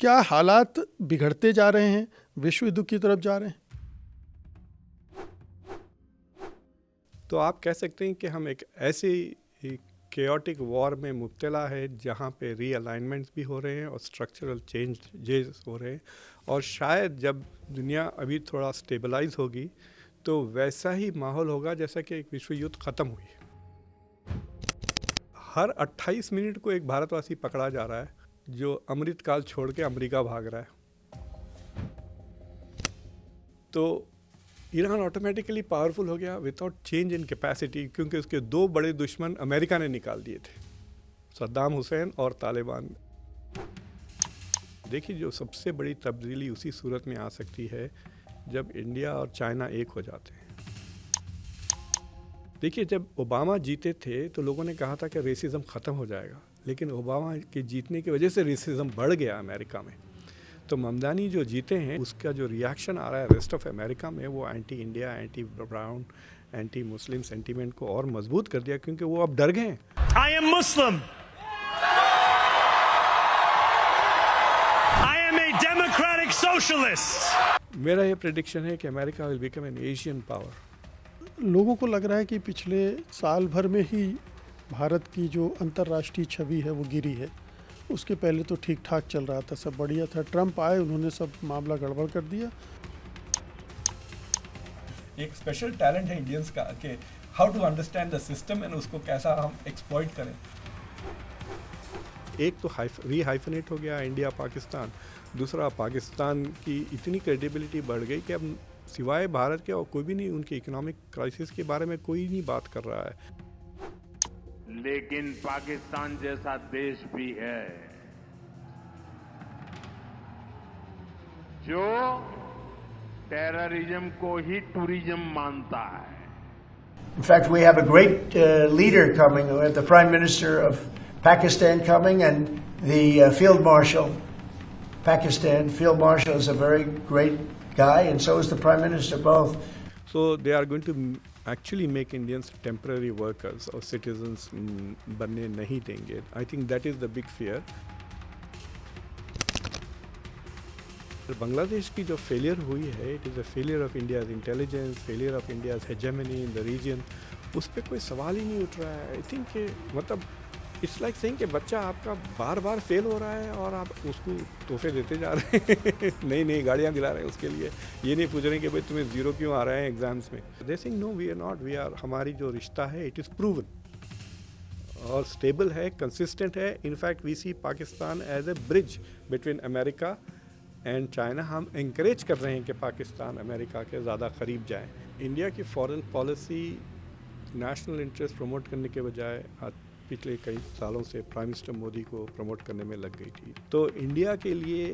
क्या हालात बिगड़ते जा रहे हैं, विश्व युद्ध की तरफ जा रहे हैं? तो आप कह सकते हैं कि हम एक ऐसी केओटिक वॉर में मुब्तला है जहाँ पे रीअलाइनमेंट्स भी हो रहे हैं और स्ट्रक्चरल चेंजेस हो रहे हैं, और शायद जब दुनिया अभी थोड़ा स्टेबलाइज होगी तो वैसा ही माहौल होगा जैसा कि एक विश्व युद्ध ख़त्म हुई। हर 28 मिनट को एक भारतवासी पकड़ा जा रहा है जो अमृतकाल छोड़ के अमेरिका भाग रहा है। तो ईरान ऑटोमेटिकली पावरफुल हो गया विदाउट चेंज इन कैपेसिटी, क्योंकि उसके दो बड़े दुश्मन अमेरिका ने निकाल दिए थे, सद्दाम हुसैन और तालिबान। देखिए, जो सबसे बड़ी तब्दीली उसी सूरत में आ सकती है जब इंडिया और चाइना एक हो जाते हैं। देखिए, जब ओबामा जीते थे तो लोगों ने कहा था कि रेसिज्म ख़त्म हो जाएगा, लेकिन ओबामा के जीतने की वजह से रेसिज्म बढ़ गया अमेरिका में। तो ममदानी जो जीते हैं उसका जो रिएक्शन आ रहा है रेस्ट ऑफ अमेरिका में, वो anti India, anti brown, anti Muslim sentiment को और मजबूत कर दिया, क्योंकि वो अब डर गए हैं। I am Muslim. I am a democratic socialist. मेरा ये प्रेडिक्शन है कि America will become an Asian power. लोगों को लग रहा है कि पिछले साल भर में ही भारत की जो अंतर्राष्ट्रीय छवि है वो गिरी है। उसके पहले तो ठीक ठाक चल रहा था, सब बढ़िया था। ट्रंप आए, उन्होंने सब मामला गड़बड़ कर दिया। एक स्पेशल टैलेंट है इंडियंस का कि how to understand the system and उसको कैसा हम एक्सप्लॉइट करें। एक तो रीहाइफनेट हो गया इंडिया पाकिस्तान, दूसरा पाकिस्तान की इतनी क्रेडिबिलिटी बढ़ गई कि अब सिवाय भारत के और कोई भी नहीं, उनके इकोनॉमिक क्राइसिस के बारे में कोई नहीं बात कर रहा है। लेकिन पाकिस्तान जैसा देश भी है जो टेररिज्म को ही टूरिज्म मानता है। In fact, we have a great leader coming. We have the Prime Minister of Pakistan coming and the Field Marshal, Pakistan. Field Marshal is a very great guy, and so is the Prime Minister, both. So they are going to actually make Indians temporary workers or citizens बनने नहीं देंगे। I think that is the big fear. Bangladesh की जो failure हुई है, it is a failure of India's intelligence, failure of India's hegemony in the region. उस पर कोई सवाल ही नहीं उठ रहा है। आई थिंक मतलब इट्स लाइक सेइंग कि बच्चा आपका बार बार फेल हो रहा है और आप उसको तोहफे देते जा रहे हैं नई नई गाड़ियाँ दिला रहे हैं उसके लिए, ये नहीं पूछ रहे कि भाई तुम्हें ज़ीरो क्यों आ रहे हैं एग्जाम्स में। They saying no, we are not, we are, हमारी जो रिश्ता है इट इज़ प्रूवन और स्टेबल है, कंसिस्टेंट है। In fact we see Pakistan as a bridge between America and China. हम इंकरेज कर रहे हैं कि पाकिस्तान अमेरिका के ज़्यादा करीब जाए। इंडिया की foreign policy national interest promote करने के बजाय पिछले कई सालों से प्राइम मिनिस्टर मोदी को प्रमोट करने में लग गई थी। तो इंडिया के लिए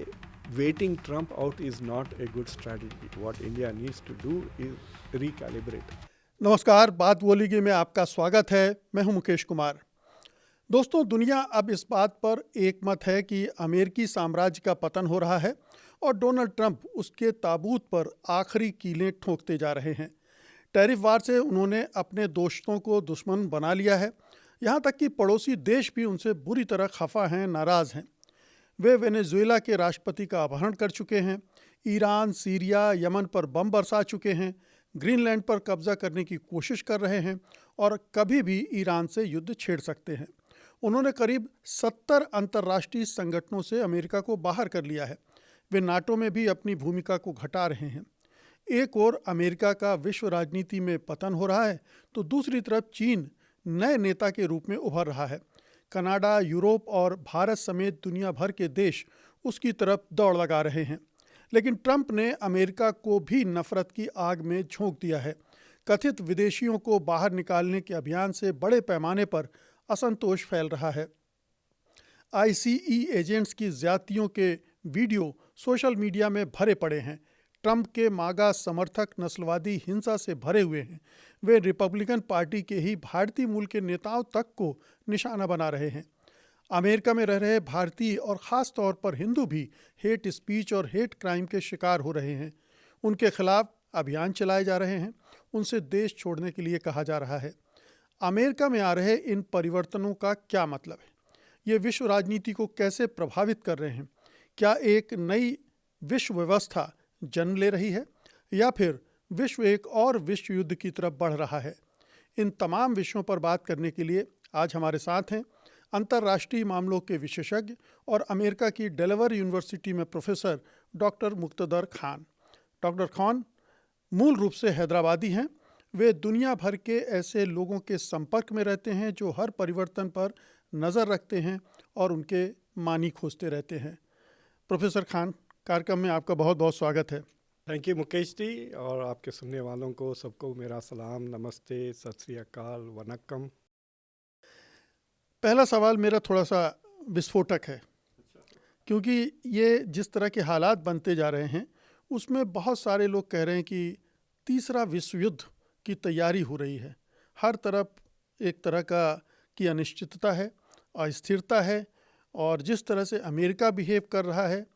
waiting Trump out is not a good strategy. What India needs to do is recalibrate. नमस्कार, बात बोलीगे में आपका स्वागत है। मैं हूं मुकेश कुमार। दोस्तों, दुनिया अब इस बात पर एकमत है कि अमेरिकी साम्राज्य का पतन हो रहा है और डोनाल्ड ट्रंप उसके ताबूत पर आखिरी कीलें ठोंकते जा रहे हैं। टैरिफ वार से उन्होंने अपने दोस्तों को दुश्मन बना लिया है। यहाँ तक कि पड़ोसी देश भी उनसे बुरी तरह खफा हैं, नाराज़ हैं। वे वेनेजुएला के राष्ट्रपति का अपहरण कर चुके हैं, ईरान, सीरिया, यमन पर बम बरसा चुके हैं, ग्रीनलैंड पर कब्जा करने की कोशिश कर रहे हैं और कभी भी ईरान से युद्ध छेड़ सकते हैं। उन्होंने करीब 70 अंतर्राष्ट्रीय संगठनों से अमेरिका को बाहर कर लिया है। वे नाटो में भी अपनी भूमिका को घटा रहे हैं। एक ओर अमेरिका का विश्व राजनीति में पतन हो रहा है तो दूसरी तरफ चीन नए नेता के रूप में उभर रहा है। कनाडा, यूरोप और भारत समेत दुनिया भर के देश उसकी तरफ दौड़ लगा रहे हैं। लेकिन ट्रंप ने अमेरिका को भी नफरत की आग में झोंक दिया है। कथित विदेशियों को बाहर निकालने के अभियान से बड़े पैमाने पर असंतोष फैल रहा है। आईसीई एजेंट्स की ज्यादतियों के वीडियो सोशल मीडिया में भरे पड़े हैं। ट्रंप के मागा समर्थक नस्लवादी हिंसा से भरे हुए हैं। वे रिपब्लिकन पार्टी के ही भारतीय मूल के नेताओं तक को निशाना बना रहे हैं। अमेरिका में रह रहे भारतीय और ख़ास तौर पर हिंदू भी हेट स्पीच और हेट क्राइम के शिकार हो रहे हैं। उनके खिलाफ अभियान चलाए जा रहे हैं। उनसे देश छोड़ने के लिए कहा जा रहा है। अमेरिका में आ रहे इन परिवर्तनों का क्या मतलब है? ये विश्व राजनीति को कैसे प्रभावित कर रहे हैं? क्या एक नई विश्व व्यवस्था जन्म ले रही है या फिर विश्व एक और विश्व युद्ध की तरफ बढ़ रहा है? इन तमाम विषयों पर बात करने के लिए आज हमारे साथ हैं अंतर्राष्ट्रीय मामलों के विशेषज्ञ और अमेरिका की डेलावेयर यूनिवर्सिटी में professor doctor Muktadar Khan. Doctor Khan मूल रूप से हैदराबादी हैं। वे दुनिया भर के ऐसे लोगों के संपर्क में रहते हैं जो हर परिवर्तन पर नज़र रखते हैं और उनके मानी खोजते रहते हैं। प्रोफेसर खान, कार्यक्रम में आपका बहुत बहुत स्वागत है। थैंक यू मुकेश जी, और आपके सुनने वालों को सबको मेरा सलाम, नमस्ते, सत श्री अकाल, वनक्कम। पहला सवाल मेरा थोड़ा सा विस्फोटक है, क्योंकि ये जिस तरह के हालात बनते जा रहे हैं उसमें बहुत सारे लोग कह रहे हैं कि तीसरा विश्व युद्ध की तैयारी हो रही है। हर तरफ एक तरह की अनिश्चितता है, अस्थिरता है, और जिस तरह से अमेरिका बिहेव कर रहा है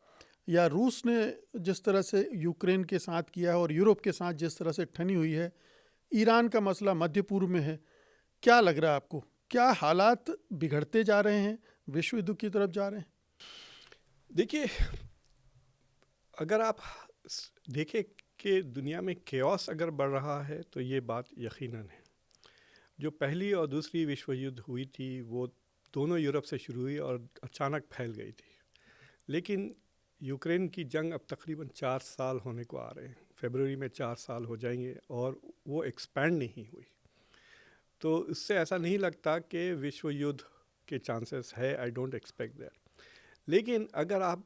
या रूस ने जिस तरह से यूक्रेन के साथ किया है और यूरोप के साथ जिस तरह से ठनी हुई है, ईरान का मसला मध्य पूर्व में है, क्या लग रहा है आपको? क्या हालात बिगड़ते जा रहे हैं, विश्व युद्ध की तरफ जा रहे हैं? देखिए, अगर आप देखें कि दुनिया में केओस अगर बढ़ रहा है तो ये बात यकीनन है। जो पहली और दूसरी विश्व युद्ध हुई थी वो दोनों यूरोप से शुरू हुई और अचानक फैल गई थी, लेकिन यूक्रेन की जंग अब तकरीबन 4 साल होने को आ रहे हैं। फरवरी में 4 साल हो जाएंगे और वो एक्सपैंड नहीं हुई, तो इससे ऐसा नहीं लगता कि विश्व युद्ध के चांसेस है। I don't expect that. लेकिन अगर आप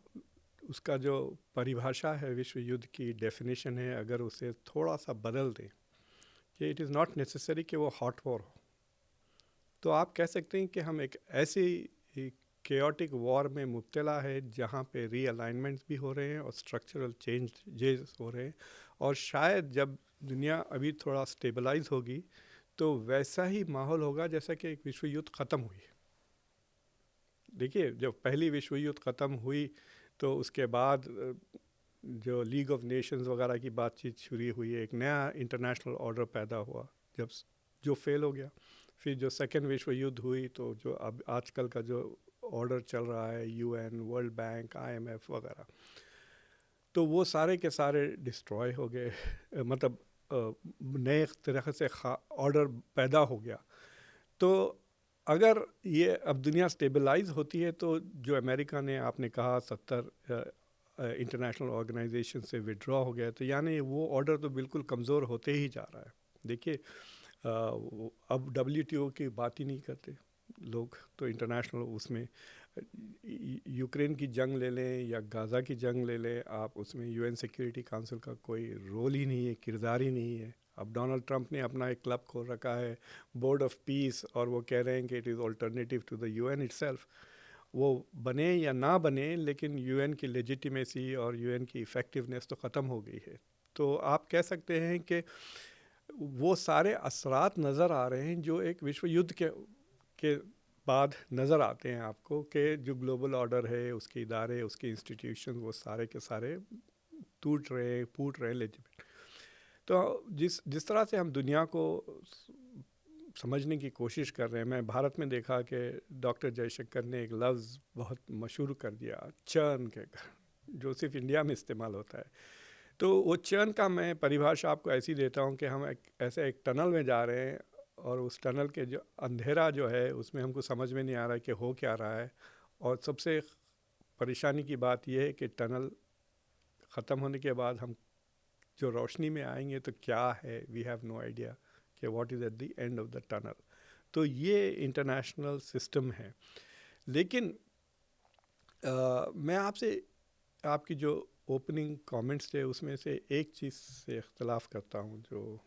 उसका जो परिभाषा है विश्व युद्ध की डेफिनेशन है, अगर उसे थोड़ा सा बदल दें कि इट इज़ नॉट नेसेसरी कि वो हॉट वॉर हो, तो आप कह सकते हैं कि हम एक ऐसी केओटिक वॉर में मुब्तला है जहाँ पे रीअलाइनमेंट्स भी हो रहे हैं और स्ट्रक्चरल चेंजेस हो रहे हैं, और शायद जब दुनिया अभी थोड़ा स्टेबलाइज होगी तो वैसा ही माहौल होगा जैसा कि एक विश्व युद्ध ख़त्म हुई है। देखिए, जब पहली विश्व युद्ध ख़त्म हुई तो उसके बाद जो लीग ऑफ नेशंस वगैरह की बातचीत शुरू हुई, एक नया इंटरनेशनल ऑर्डर पैदा हुआ जब जो फेल हो गया। फिर जो सेकेंड विश्व युद्ध हुई तो जो अब आजकल का जो ऑर्डर चल रहा है, यूएन, वर्ल्ड बैंक, आईएमएफ वगैरह, तो वो सारे के सारे डिस्ट्रॉय हो गए। मतलब नए तरह से ऑर्डर पैदा हो गया। तो अगर ये अब दुनिया स्टेबलाइज होती है तो जो अमेरिका ने, आपने कहा 70 इंटरनेशनल ऑर्गेनाइजेशन से विड्रॉ हो गया, तो यानी वो ऑर्डर तो बिल्कुल कमज़ोर होते ही जा रहा है। देखिए, अब WTO की बात ही नहीं करते लोग, तो इंटरनेशनल उसमें यूक्रेन की जंग ले लें या गाज़ा की जंग ले लें आप, उसमें यूएन सिक्योरिटी काउंसिल का कोई रोल ही नहीं है, किरदार ही नहीं है। अब डोनाल्ड ट्रंप ने अपना एक क्लब खोल रखा है, बोर्ड ऑफ पीस, और वो कह रहे हैं कि it is alternative to the UN itself. वो बने या ना बने, लेकिन यूएन की लेजिटिमेसी और यूएन की इफ़ेक्टिवनेस तो ख़त्म हो गई है। तो आप कह सकते हैं कि वो सारे असरात नज़र आ रहे हैं जो एक विश्व युद्ध के बाद नज़र आते हैं आपको, कि जो ग्लोबल ऑर्डर है, उसके इदारे, उसके इंस्टीट्यूशन, वो सारे के सारे फूट रहे हैं लेजिटिमेट। तो जिस तरह से हम दुनिया को समझने की कोशिश कर रहे हैं, मैं भारत में देखा कि डॉक्टर जयशंकर ने एक लफ्ज़ बहुत मशहूर कर दिया, चर्न के, जो सिर्फ इंडिया में इस्तेमाल होता है। तो वो चर्न का मैं परिभाषा आपको ऐसी देता हूँ कि हम ऐसे एक टनल में जा रहे हैं और उस टनल के जो अंधेरा जो है उसमें हमको समझ में नहीं आ रहा है कि हो क्या रहा है, और सबसे परेशानी की बात यह है कि टनल ख़त्म होने के बाद हम जो रोशनी में आएंगे तो क्या है, वी हैव नो आइडिया कि what is at the end of the tunnel. तो ये इंटरनेशनल सिस्टम है। लेकिन मैं आपसे, आपकी जो ओपनिंग कमेंट्स थे उसमें से एक चीज़ से इख्तलाफ करता हूँ, जो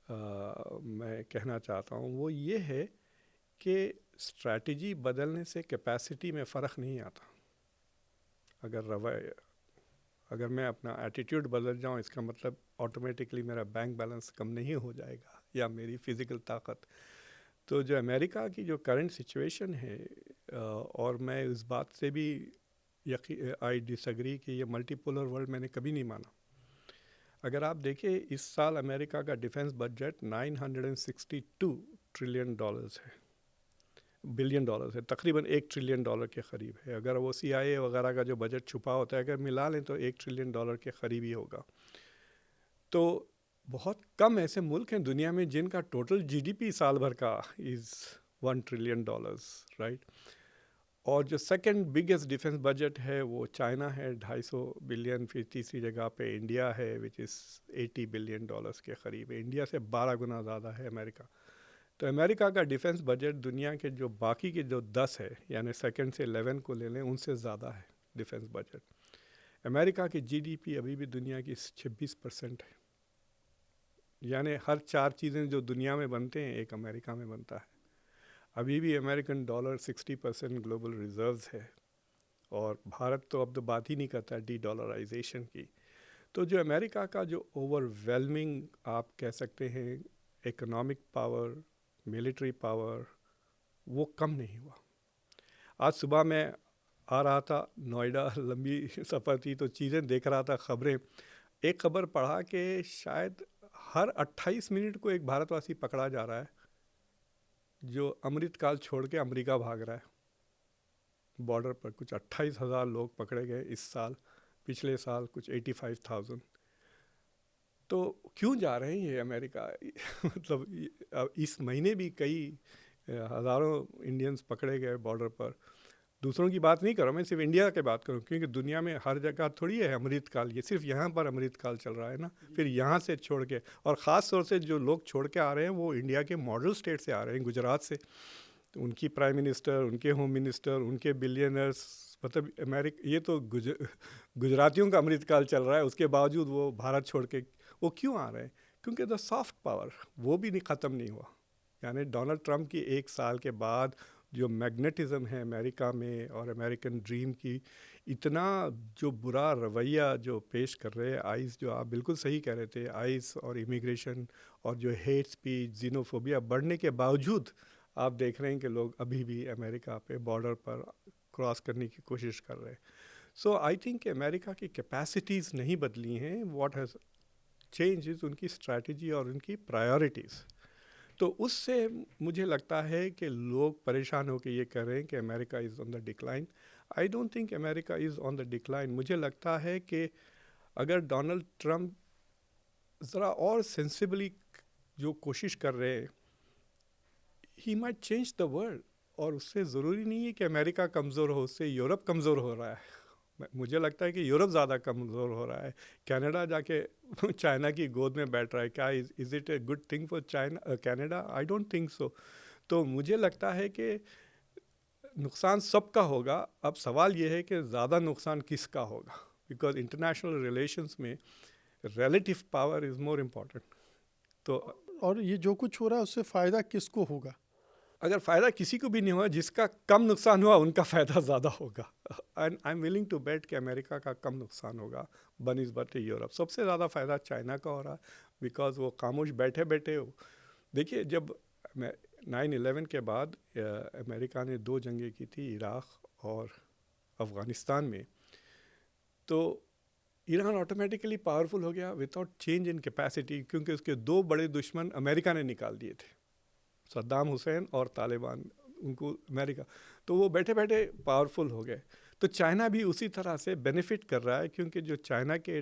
मैं कहना चाहता हूँ, वो ये है कि स्ट्रैटेजी बदलने से कैपेसिटी में फ़र्क नहीं आता। अगर मैं अपना एटीट्यूड बदल जाऊँ, इसका मतलब ऑटोमेटिकली मेरा बैंक बैलेंस कम नहीं हो जाएगा या मेरी फ़िज़िकल ताकत। तो जो अमेरिका की जो करंट सिचुएशन है, और मैं इस बात से भी आई डिसएग्री कि ये मल्टीपोलर वर्ल्ड मैंने कभी नहीं माना। अगर आप देखें, इस साल अमेरिका का डिफेंस बजट $962 ट्रिलियन है। बिलियन डॉलर है, तकरीबन $1 ट्रिलियन के करीब है। अगर वो CIA वगैरह का जो बजट छुपा होता है अगर मिला लें तो $1 ट्रिलियन के करीब ही होगा। तो बहुत कम ऐसे मुल्क हैं दुनिया में जिनका टोटल GDP साल भर का इज़ $1 ट्रिलियन, राइट। और जो सेकंड बिगेस्ट डिफेंस बजट है वो चाइना है, 250 बिलियन। फिर तीसरी जगह पे इंडिया है विच इज़ $80 बिलियन के करीब है। इंडिया से 12 गुना ज़्यादा है अमेरिका। तो अमेरिका का डिफेंस बजट दुनिया के जो बाकी के जो 10 है, यानी सेकंड से 11 को ले लें, उनसे ज़्यादा है डिफेंस बजट। अमेरिका की GDP अभी भी दुनिया की 26% है, यानी हर 4 चीज़ें जो दुनिया में बनते हैं एक अमेरिका में बनता है। अभी भी अमेरिकन डॉलर 60% ग्लोबल रिजर्व्स है, और भारत तो अब तो बात ही नहीं करता डी-डॉलराइजेशन की। तो जो अमेरिका का जो ओवरवेलमिंग आप कह सकते हैं इकोनॉमिक पावर, मिलिट्री पावर, वो कम नहीं हुआ। आज सुबह मैं आ रहा था नोएडा, लंबी सफ़र थी तो चीज़ें देख रहा था, खबरें। एक खबर पढ़ा कि शायद हर 28 मिनट को एक भारतवासी पकड़ा जा रहा है जो अमृतकाल छोड़ के अमेरिका भाग रहा है। बॉर्डर पर कुछ 28,000 लोग पकड़े गए इस साल, पिछले साल कुछ 85,000। तो क्यों जा रहे हैं ये अमेरिका? मतलब इस महीने भी कई हज़ारों इंडियंस पकड़े गए बॉर्डर पर। दूसरों की बात नहीं कर रहा मैं, सिर्फ इंडिया की बात करूँ, क्योंकि दुनिया में हर जगह थोड़ी है अमृतकाल, ये सिर्फ यहाँ पर अमृतकाल चल रहा है ना। फिर यहाँ से छोड़ के, और ख़ास तौर से जो लोग छोड़ के आ रहे हैं वो इंडिया के मॉडल स्टेट से आ रहे हैं, गुजरात से। तो उनकी प्राइम मिनिस्टर, उनके होम मिनिस्टर, उनके बिलियनर्स, मतलब अमेरिका, ये तो गुजरातियों का अमृतकाल चल रहा है, उसके बावजूद वो भारत छोड़ के वो क्यों आ रहे हैं? क्योंकि द सॉफ्ट पावर वो भी नहीं ख़त्म नहीं हुआ। यानी डोनाल्ड ट्रंप की 1 साल के बाद जो मैग्नेटिज़म है अमेरिका में और अमेरिकन ड्रीम की, इतना जो बुरा रवैया जो पेश कर रहे हैं आइस, जो आप बिल्कुल सही कह रहे थे, आइस और इमिग्रेशन और जो हेट स्पीच, जीनोफोबिया बढ़ने के बावजूद आप देख रहे हैं कि लोग अभी भी अमेरिका पे बॉर्डर पर क्रॉस करने की कोशिश कर रहे हैं। सो आई थिंक कि अमेरिका की कैपेसिटीज़ नहीं बदली हैं, व्हाट हैज़ चेंज इज़ उनकी स्ट्रैटेजी और उनकी प्रायोरिटीज़। तो उससे मुझे लगता है कि लोग परेशान होकर ये कह रहे हैं कि America is on the decline. I don't think America is on the decline. मुझे लगता है कि अगर डोनाल्ड ट्रंप ज़रा और सेंसिबली जो कोशिश कर रहे हैं, he might change the world. और उससे ज़रूरी नहीं है कि अमेरिका कमज़ोर हो, उससे यूरोप कमज़ोर हो रहा है। मुझे लगता है कि यूरोप ज़्यादा कमज़ोर हो रहा है। कनाडा जाके चाइना की गोद में बैठ रहा है। क्या is it a good thing for China, Canada? I don't think so. तो मुझे लगता है कि नुकसान सबका होगा। अब सवाल ये है कि ज़्यादा नुकसान किसका होगा, बिकॉज इंटरनेशनल रिलेशंस में relative power is more important. तो और ये जो कुछ हो रहा है उससे फ़ायदा किसको होगा? अगर फ़ायदा किसी को भी नहीं हुआ, जिसका कम नुकसान हुआ उनका फ़ायदा ज़्यादा होगा। And I am willing to bet कि अमेरिका का कम नुकसान होगा बनिस्बत यूरोप। सबसे ज़्यादा फ़ायदा चाइना का हो रहा है, बिकॉज वो खामोश बैठे बैठे हो। देखिए, जब 9/11 के बाद अमेरिका ने 2 जंगें की थी, इराक़ और अफ़गानिस्तान में, तो ईरान ऑटोमेटिकली पावरफुल हो गया विदाउट चेंज इन कैपेसिटी, क्योंकि उसके 2 बड़े दुश्मन अमेरिका ने निकाल दिए थे, सद्दाम हुसैन और तालिबान। उनको अमेरिका, तो वो बैठे बैठे पावरफुल हो गए। तो चाइना भी उसी तरह से बेनिफिट कर रहा है, क्योंकि जो चाइना के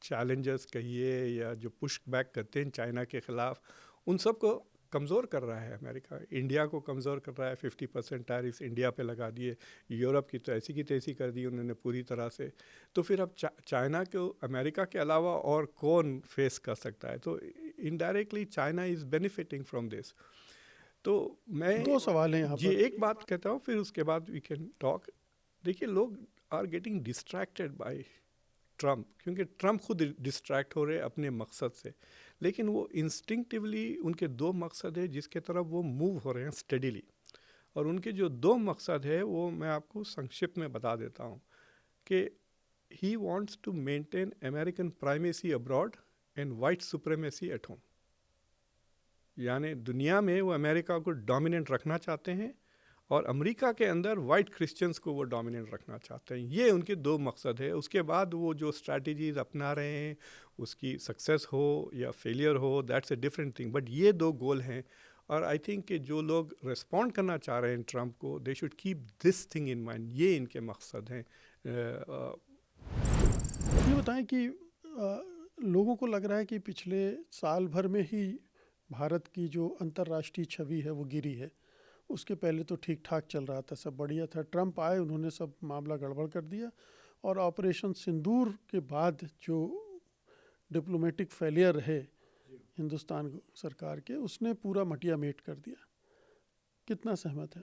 चैलेंजर्स कहिए या जो पुश बैक करते हैं चाइना के ख़िलाफ़, उन सब को कमज़ोर कर रहा है अमेरिका। इंडिया को कमज़ोर कर रहा है, 50% टैरिफ्स इंडिया पे लगा दिए। यूरोप की तो ऐसी की तैसी कर दी उन्होंने पूरी तरह से। तो फिर अब चाइना को अमेरिका के अलावा और कौन फेस कर सकता है? तो indirectly China is benefiting from this. तो मैं 2 सवाल हैं यहाँ जी पर। एक बात कहता हूँ, फिर उसके बाद वी कैन टॉक। देखिए, लोग are getting distracted by Trump, क्योंकि ट्रम्प खुद डिस्ट्रैक्ट हो रहे हैं अपने मकसद से, लेकिन वो इंस्टिंक्टिवली उनके 2 मकसद है जिसके तरफ वो मूव हो रहे हैं स्टडीली। और उनके जो 2 मकसद है वो मैं आपको संक्षिप्त में बता देता हूँ कि he wants to maintain American primacy abroad and white supremacy at home. यानी दुनिया में वो अमेरिका को डोमिनेंट रखना चाहते हैं और अमेरिका के अंदर वाइट क्रिश्चियंस को वो डोमिनेंट रखना चाहते हैं। ये उनके 2 मकसद है। उसके बाद वो जो स्ट्रैटेजीज अपना रहे हैं, उसकी सक्सेस हो या फेलियर हो, that's a different thing, but ये 2 गोल हैं। और आई थिंक कि जो लोग रिस्पॉन्ड करना चाह रहे हैं ट्रंप को, they should keep this thing in mind, ये इनके मकसद हैं। ये बताएं कि लोगों को लग रहा है कि पिछले साल भर में ही भारत की जो अंतर्राष्ट्रीय छवि है वो गिरी है। उसके पहले तो ठीक ठाक चल रहा था, सब बढ़िया था। ट्रंप आए, उन्होंने सब मामला गड़बड़ कर दिया, और ऑपरेशन सिंदूर के बाद जो डिप्लोमेटिक फेलियर है हिंदुस्तान सरकार के, उसने पूरा मटिया मेट कर दिया। कितना सहमत है?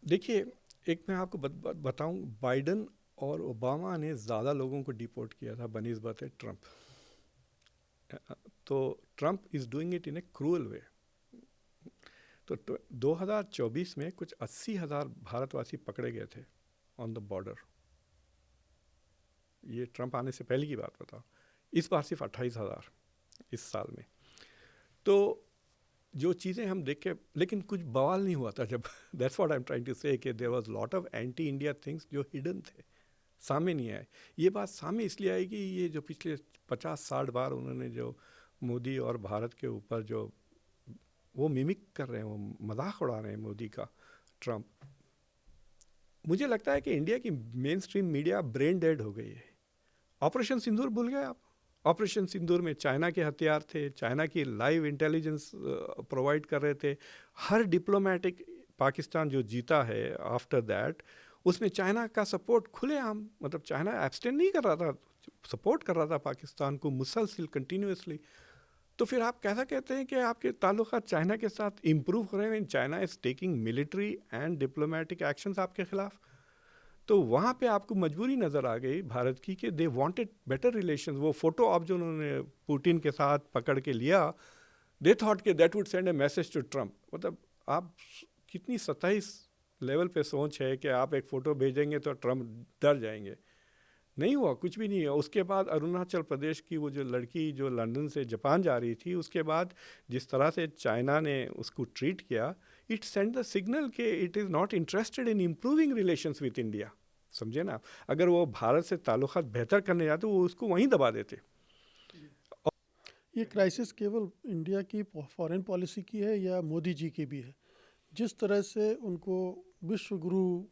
देखिए, एक मैं आपको बताऊं, बाइडन और ओबामा ने ज़्यादा लोगों को डिपोर्ट किया था बनिस्बत ट्रंप। तो Trump is doing it in a cruel way. तो 2024 में कुछ 80,000 भारतवासी पकड़े गए थे ऑन द बॉर्डर। ये ट्रंप आने से पहले की बात बताओ। इस बार सिर्फ 28,000 इस साल में। तो जो चीज़ें हम देखे, लेकिन कुछ बवाल नहीं हुआ था जब that's what I am trying to say, कि there was lot of anti India things जो हिडन थे, सामने नहीं आए। ये बात सामने इसलिए आई कि ये जो पिछले 50-60 बार उन्होंने जो मोदी और भारत के ऊपर जो वो मिमिक कर रहे हैं, वो मजाक उड़ा रहे हैं मोदी का, ट्रंप। मुझे लगता है कि इंडिया की main stream media brain dead हो गई है। ऑपरेशन सिंदूर भूल गए आप? ऑपरेशन सिंदूर में चाइना के हथियार थे, चाइना की लाइव इंटेलिजेंस प्रोवाइड कर रहे थे। हर डिप्लोमेटिक पाकिस्तान जो जीता है आफ्टर दैट, उसमें चाइना का सपोर्ट खुलेआम, मतलब चाइना एब्सटेन नहीं कर रहा था, सपोर्ट कर रहा था पाकिस्तान को मुसलसिल कंटिन्यूसली। तो फिर आप कैसा कहते हैं कि आपके ताल्लुकात चाइना के साथ इम्प्रूव हो रहे हैं? China is taking military and diplomatic actions आपके खिलाफ। तो वहाँ पे आपको मजबूरी नज़र आ गई भारत की कि दे वांटेड बेटर रिलेशंस। वो फोटो आप जो उन्होंने पुतिन के साथ पकड़ के लिया, दे थॉट कि that would send a message to Trump. मतलब आप कितनी सतही लेवल पे सोच है कि आप एक फ़ोटो भेजेंगे तो ट्रंप डर जाएंगे। नहीं हुआ, कुछ भी नहीं हुआ। उसके बाद अरुणाचल प्रदेश की वो जो लड़की जो लंदन से जापान जा रही थी, उसके बाद जिस तरह से चाइना ने उसको ट्रीट किया, इट सेंड द सिग्नल कि it is not interested in improving relations with India. समझे ना? अगर वो भारत से ताल्लुकात बेहतर करने जाते वो उसको वहीं दबा देते। ये क्राइसिस केवल इंडिया की फॉरेन पॉलिसी की है या मोदी जी की भी है? जिस तरह से उनको विश्व गुरु,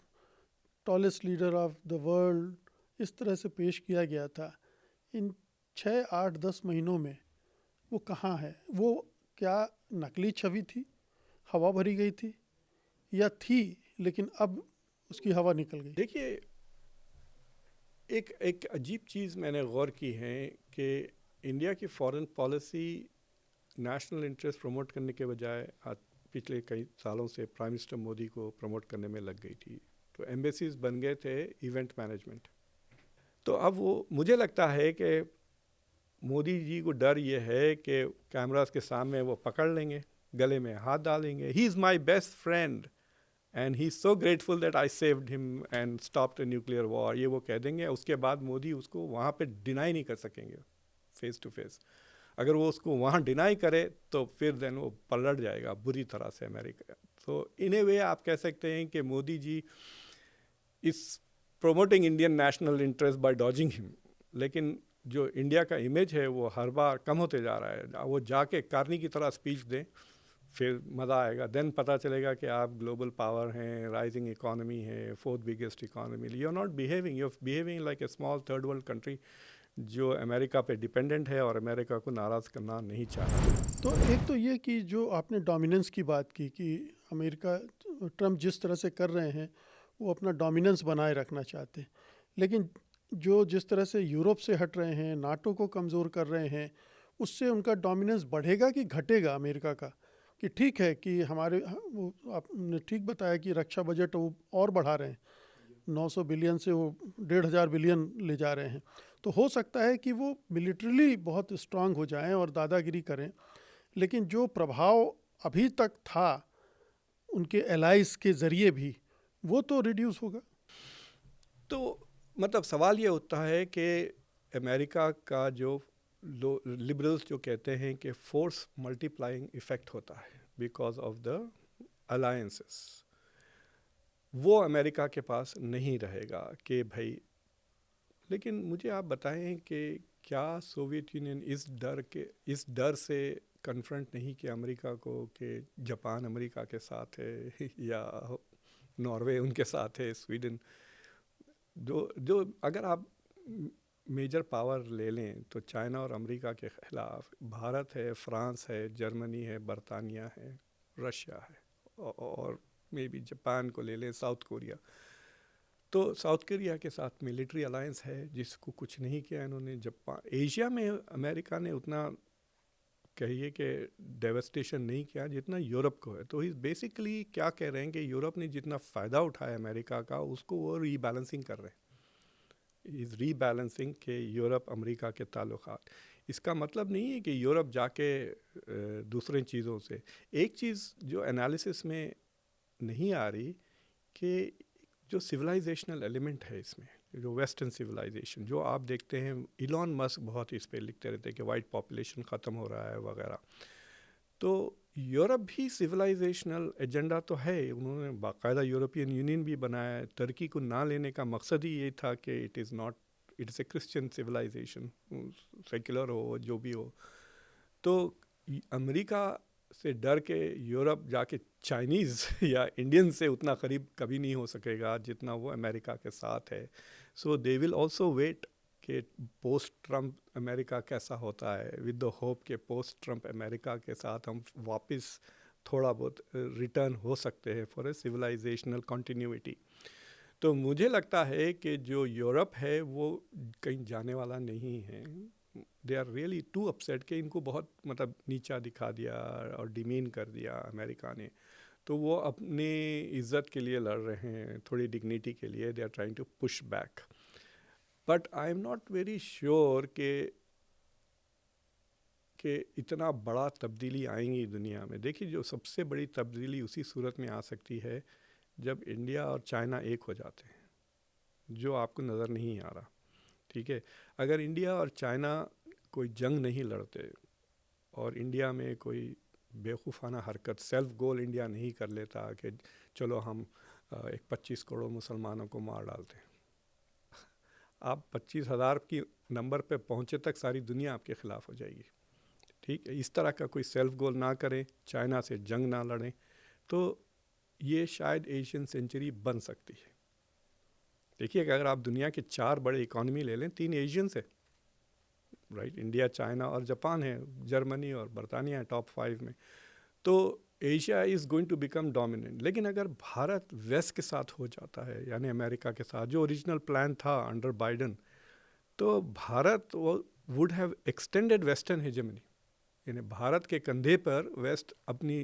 tallest leader of the world, इस तरह से पेश किया गया था, इन 6, 8, 10 महीनों में वो कहाँ है? वो क्या नकली छवि थी, हवा भरी गई थी, या थी लेकिन अब उसकी हवा निकल गई? देखिए, एक अजीब चीज़ मैंने गौर की है कि इंडिया की foreign policy national interest promote करने के बजाय पिछले कई सालों से प्राइम मिनिस्टर मोदी को प्रमोट करने में लग गई थी। तो एम्बेसीज बन गए थे इवेंट मैनेजमेंट। तो अब वो, मुझे लगता है कि मोदी जी को डर ये है कि कैमरास के सामने वो पकड़ लेंगे, गले में हाथ डालेंगे, he is my best friend and he is so grateful that I saved him and stopped the nuclear war, ये वो कह देंगे। उसके बाद मोदी उसको वहाँ पे डिनाई नहीं कर सकेंगे फेस टू फेस। अगर वो उसको वहाँ डिनाई करे तो फिर देन वो पलट जाएगा बुरी तरह से अमेरिका। तो इन ए वे आप कह सकते हैं कि मोदी जी इस promoting Indian national interest by dodging him, लेकिन जो इंडिया का इमेज है वो हर बार कम होते जा रहा है। वो जाके कार्नी की तरह स्पीच दें, फिर मज़ा आएगा। देन पता चलेगा कि आप ग्लोबल पावर हैं, राइजिंग इकोनॉमी है, 4th biggest economy. You are not behaving, you are behaving like a small third world country जो अमेरिका पे डिपेंडेंट है और अमेरिका को नाराज़ करना नहीं चाहता। तो एक तो ये कि जो आपने डोमिनेंस की बात की कि अमेरिका, ट्रंप जिस तरह से कर रहे हैं वो अपना डोमिनेंस बनाए रखना चाहते हैं, लेकिन जो जिस तरह से यूरोप से हट रहे हैं, नाटो को कमज़ोर कर रहे हैं, उससे उनका डोमिनेंस बढ़ेगा कि घटेगा अमेरिका का? कि ठीक है कि हमारे, वो आपने ठीक बताया कि रक्षा बजट वो और बढ़ा रहे हैं, 900 बिलियन से वो 1,500 बिलियन ले जा रहे हैं। तो हो सकता है कि वो मिलिट्रीली बहुत स्ट्रांग हो जाएं और दादागिरी करें, लेकिन जो प्रभाव अभी तक था उनके एलाइज के ज़रिए भी, वो तो रिड्यूस होगा। तो मतलब सवाल ये उठता है कि अमेरिका का जो लिबरल्स जो कहते हैं कि फोर्स मल्टीप्लाइंग इफेक्ट होता है बिकॉज ऑफ द अलायंसेस, वो अमेरिका के पास नहीं रहेगा कि भाई। लेकिन मुझे आप बताएं कि क्या सोवियत यूनियन इस डर से कन्फ्रंट नहीं किया अमेरिका को कि जापान अमेरिका के साथ है या नॉर्वे उनके साथ है, स्वीडन, जो अगर आप मेजर पावर ले लें तो चाइना और अमेरिका के खिलाफ भारत है, फ्रांस है, जर्मनी है, बरतानिया है, रशिया है और मे बी जापान को ले लें, साउथ कोरिया। तो साउथ कोरिया के साथ मिलिट्री अलायंस है जिसको कुछ नहीं किया इन्होंने। जापान, एशिया में अमेरिका ने उतना कहिए कि डेवस्टेशन नहीं किया जितना यूरोप को है। तो इस बेसिकली क्या कह रहे हैं कि यूरोप ने जितना फ़ायदा उठाया अमेरिका का उसको वो रीबैलेंसिंग कर रहे हैं, इज़ रीबैलेंसिंग के यूरोप अमेरिका के ताल्लुकात। इसका मतलब नहीं है कि यूरोप जाके दूसरे चीज़ों से, एक चीज़ जो एनालिसिस में नहीं आ रही कि जो सिविलाइजेशनल एलिमेंट है इसमें, जो वेस्टर्न सिविलाइजेशन, जो आप देखते हैं इलॉन मस्क बहुत इस पे लिखते रहते हैं कि वाइट पॉपुलेशन ख़त्म हो रहा है वगैरह। तो यूरोप भी सिविलाइजेशनल एजेंडा तो है, उन्होंने बाकायदा यूरोपियन यूनियन भी बनाया है। तुर्की को ना लेने का मकसद ही ये था कि it is a Christian civilisation, secular हो जो भी हो। तो अमेरिका से डर के यूरोप जाके चाइनीज़ या इंडियन से उतना करीब कभी नहीं हो सकेगा जितना वो अमेरिका के साथ है। सो दे विल ऑल्सो वेट कि पोस्ट ट्रम्प अमेरिका कैसा होता है, विद द होप के पोस्ट ट्रम्प अमेरिका के साथ हम वापस थोड़ा बहुत रिटर्न हो सकते हैं फॉर ए सिविलाइजेशनल कंटिन्यूटी। तो मुझे लगता है कि जो यूरोप है वो कहीं जाने वाला नहीं है। They are really too upset कि इनको बहुत मतलब नीचा दिखा दिया और डिमीन कर दिया अमेरिका ने। तो वो अपनी इज़्ज़त के लिए लड़ रहे हैं, थोड़ी डिग्निटी के लिए, they are trying to push back. But I am not very sure कि इतना बड़ा तब्दीली आएंगी दुनिया में। देखिए, जो सबसे बड़ी तब्दीली उसी सूरत में आ सकती है जब इंडिया और चाइना एक हो जाते हैं, जो आपको नज़र नहीं आ रहा। ठीक है, अगर इंडिया और चाइना कोई जंग नहीं लड़ते और इंडिया में कोई बेवकूफ़ाना हरकत, सेल्फ गोल इंडिया नहीं कर लेता कि चलो हम 25 करोड़ मुसलमानों को मार डालते हैं, आप 25,000 की नंबर पे पहुँचे तक सारी दुनिया आपके ख़िलाफ़ हो जाएगी। ठीक है, इस तरह का कोई सेल्फ गोल ना करें, चाइना से जंग ना लड़ें, तो ये शायद एशियन सेंचुरी बन सकती है। देखिए, अगर आप दुनिया के 4 बड़े इकॉनमी ले लें, 3 एशियन से, राइट, इंडिया, चाइना और जापान है, जर्मनी और बरतानिया है टॉप 5 में। तो Asia is going to become dominant. लेकिन अगर भारत वेस्ट के साथ हो जाता है, यानी अमेरिका के साथ, जो ओरिजिनल प्लान था अंडर बाइडन, तो Bharat would have extended western hegemony, यानी भारत के कंधे पर वेस्ट अपनी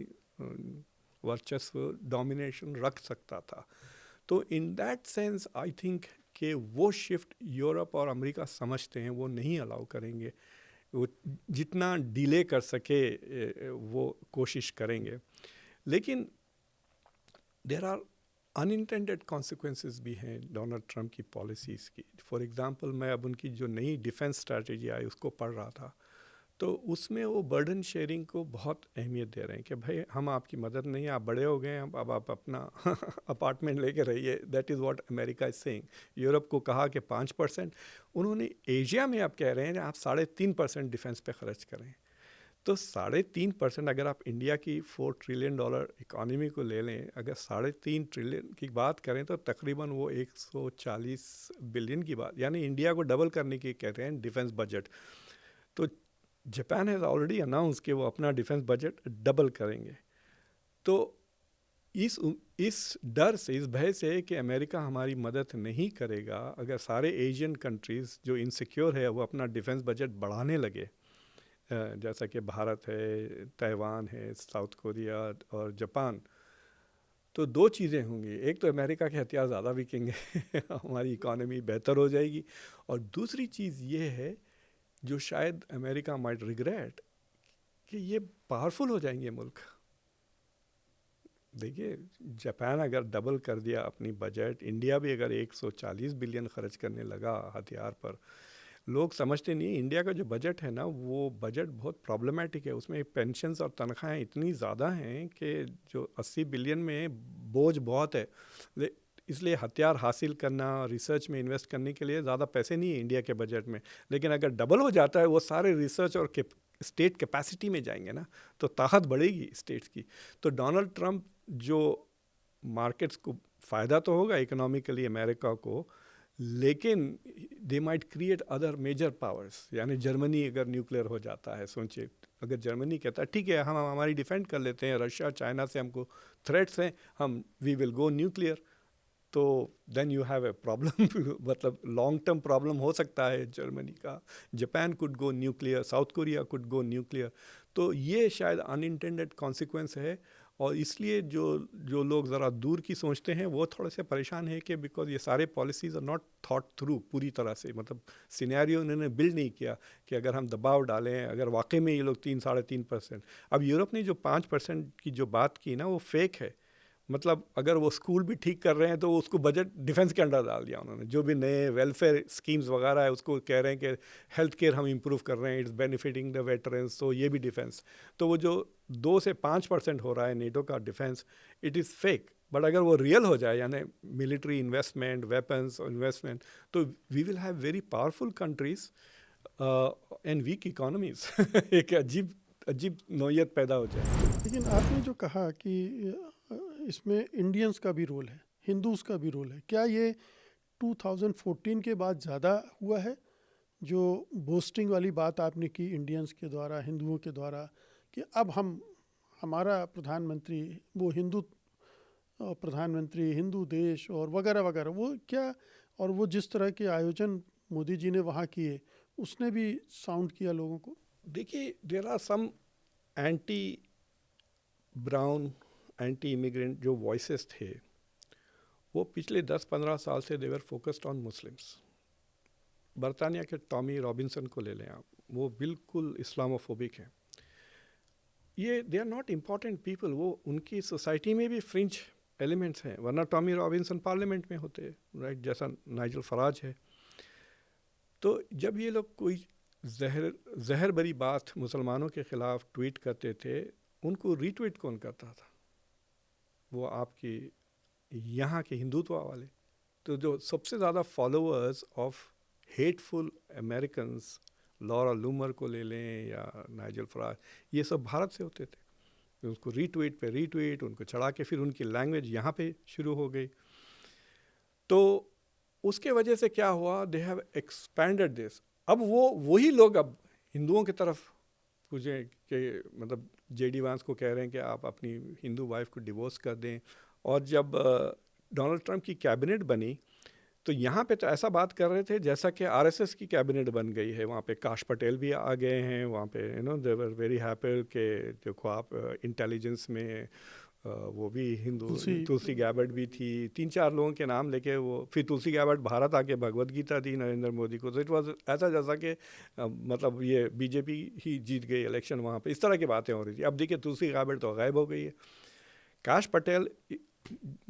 वर्चस्व, डोमिनेशन रख सकता था। तो in that sense I think कि वो शिफ्ट यूरोप और अमेरिका समझते हैं, वो नहीं अलाउ करेंगे। वो जितना डिले कर सके वो कोशिश करेंगे। लेकिन देर आर अनइंटेंडेड कॉन्सिक्वेंसेस भी हैं डोनाल्ड ट्रंप की पॉलिसीज़ की। फॉर एग्ज़ाम्पल, मैं अब उनकी जो नई डिफेंस स्ट्रैटेजी आई उसको पढ़ रहा था, तो उसमें वो बर्डन शेयरिंग को बहुत अहमियत दे रहे हैं कि भाई हम आपकी मदद नहीं, आप बड़े हो गए, अब आप अपना अपार्टमेंट लेके रहिए। That is what America is saying. Europe को कहा कि 5%, उन्होंने एशिया में अब कह रहे हैं आप 3.5% डिफेंस पे खर्च करें। तो 3.5%, अगर आप इंडिया की $4 ट्रिलियन इकॉनमी को ले लें, अगर 3.5 ट्रिलियन की बात करें तो तकरीबन वो 140 बिलियन की बात, यानी इंडिया को डबल करने की कहते हैं डिफेंस बजट। तो जापान हैज़ ऑलरेडी अनाउंस कि वो अपना डिफेंस बजट डबल करेंगे। तो इस डर से, इस भय से कि अमेरिका हमारी मदद नहीं करेगा, अगर सारे एशियन कंट्रीज़ जो इनसिक्योर है वो अपना डिफेंस बजट बढ़ाने लगे, जैसा कि भारत है, ताइवान है, साउथ कोरिया और जापान, तो 2 चीज़ें होंगी। एक तो अमेरिका के हथियार ज़्यादा बिकेंगे हमारी इकॉनमी बेहतर हो जाएगी, और दूसरी चीज़ ये है जो शायद अमेरिका माइट रिग्रेट, कि ये पावरफुल हो जाएंगे मुल्क। देखिए, जापान अगर डबल कर दिया अपनी बजट, इंडिया भी अगर 140 बिलियन खर्च करने लगा हथियार पर, लोग समझते नहीं, इंडिया का जो बजट है ना, वो बजट बहुत प्रॉब्लमेटिक है। उसमें पेंशन्स और तनख्वाहें इतनी ज़्यादा हैं कि जो 80 बिलियन में बोझ बहुत है। इसलिए हथियार हासिल करना, रिसर्च में इन्वेस्ट करने के लिए ज़्यादा पैसे नहीं है इंडिया के बजट में, लेकिन अगर डबल हो जाता है वो सारे रिसर्च और स्टेट कैपेसिटी में जाएंगे ना, तो ताकत बढ़ेगी स्टेट्स की। तो डोनाल्ड ट्रंप जो मार्केट्स को फ़ायदा तो होगा इकोनॉमिकली अमेरिका को, लेकिन they might create other major powers. यानी जर्मनी अगर न्यूक्लियर हो जाता है, सोचिए अगर जर्मनी कहता है ठीक है हम हमारी डिफेंड कर लेते हैं, रशिया चाइना से हमको थ्रेट्स हैं, हम वी विल गो न्यूक्लियर, तो then you have a problem मतलब लॉन्ग टर्म प्रॉब्लम हो सकता है जर्मनी का। Japan could go nuclear, South Korea could go nuclear. तो ये शायद अनइंटेंडेड कॉन्सिक्वेंस है, और इसलिए जो लोग ज़रा दूर की सोचते हैं वो थोड़े से परेशान है कि बिकॉज ये सारे policies are not thought through पूरी तरह से, मतलब सिनेरियो उन्होंने बिल्ड नहीं किया कि अगर हम दबाव डालें, अगर वाकई में ये लोग 3-3.5%। अब यूरोप ने जो 5% की जो बात की ना वो फेक है। मतलब अगर वो स्कूल भी ठीक कर रहे हैं तो उसको बजट डिफेंस के अंडर डाल दिया उन्होंने। जो भी नए वेलफेयर स्कीम्स वगैरह है उसको कह रहे हैं कि हेल्थ केयर हम इम्प्रूव कर रहे हैं, इट्स बेनिफिटिंग द वेटरन्स, तो ये भी डिफेंस। तो वो जो 2 से 5% हो रहा है नेटो का defence, it is fake. But अगर वो रियल हो जाए, यानी मिलिट्री इन्वेस्टमेंट, वेपन्स इन्वेस्टमेंट, तो we will have very powerful countries and weak economies. एक अजीब नौयत पैदा हो जाए। लेकिन आपने जो कहा कि इसमें इंडियंस का भी रोल है, हिंदूज़ का भी रोल है, क्या ये 2014 के बाद ज़्यादा हुआ है? जो बोस्टिंग वाली बात आपने की इंडियंस के द्वारा, हिंदुओं के द्वारा, कि अब हमारा प्रधानमंत्री वो हिंदू प्रधानमंत्री, हिंदू देश और वगैरह वगैरह, वो क्या, और वो जिस तरह के आयोजन मोदी जी ने वहाँ किए उसने भी साउंड किया लोगों को। देखिए there are some anti brown, anti immigrant जो वॉइसेस थे, वो पिछले 10-15 साल से देवर फोकस्ड ऑन मुस्लिम्स। बरतानिया के टॉमी रॉबिन्सन को ले लें आप, वो बिल्कुल इस्लामोफोबिक हैं। ये they are not important people, वो उनकी सोसाइटी में भी फ्रिंज एलिमेंट्स हैं, वरना टॉमी रॉबिन्सन पार्लियामेंट में होते, राइट, जैसा नाइजल फराज है। तो जब ये लोग कोई जहर भरी बात मुसलमानों के ख़िलाफ़ ट्वीट करते थे, उनको रीट्वीट कौन करता था? वो आपकी यहाँ के हिंदुत्व वाले। तो जो सबसे ज़्यादा followers of hateful Americans, Laura Loomer को ले लें या नाइजल फराज, ये सब भारत से होते थे। उसको रीट्वीट पे रीट्वीट उनको चढ़ा के फिर उनकी लैंग्वेज यहाँ पे शुरू हो गई। तो उसके वजह से क्या हुआ, दे हैव एक्सपैंडेड दिस। अब वही लोग अब हिंदुओं की तरफ पूछें कि मतलब जेडी वांस को कह रहे हैं कि आप अपनी हिंदू वाइफ को डिवोर्स कर दें। और जब डोनाल्ड ट्रंप की कैबिनेट बनी तो यहाँ पे तो ऐसा बात कर रहे थे जैसा कि आरएसएस की कैबिनेट बन गई है। वहाँ पे काश पटेल भी आ गए हैं, वहाँ पे दे वर वेरी हैप्पी कि देखो आप इंटेलिजेंस में वो भी हिंदू, तुलसी गैबर्ट भी थी, 3-4 लोगों के नाम लेके वो, फिर तुलसी गैबर्ट भारत आके भगवत गीता दी नरेंद्र मोदी को। तो इट वाज ऐसा जैसा कि मतलब ये बीजेपी ही जीत गई इलेक्शन वहाँ पे, इस तरह की बातें हो रही थी। अब देखिए तुलसी गैबर्ट तो गायब हो गई है। काश पटेल,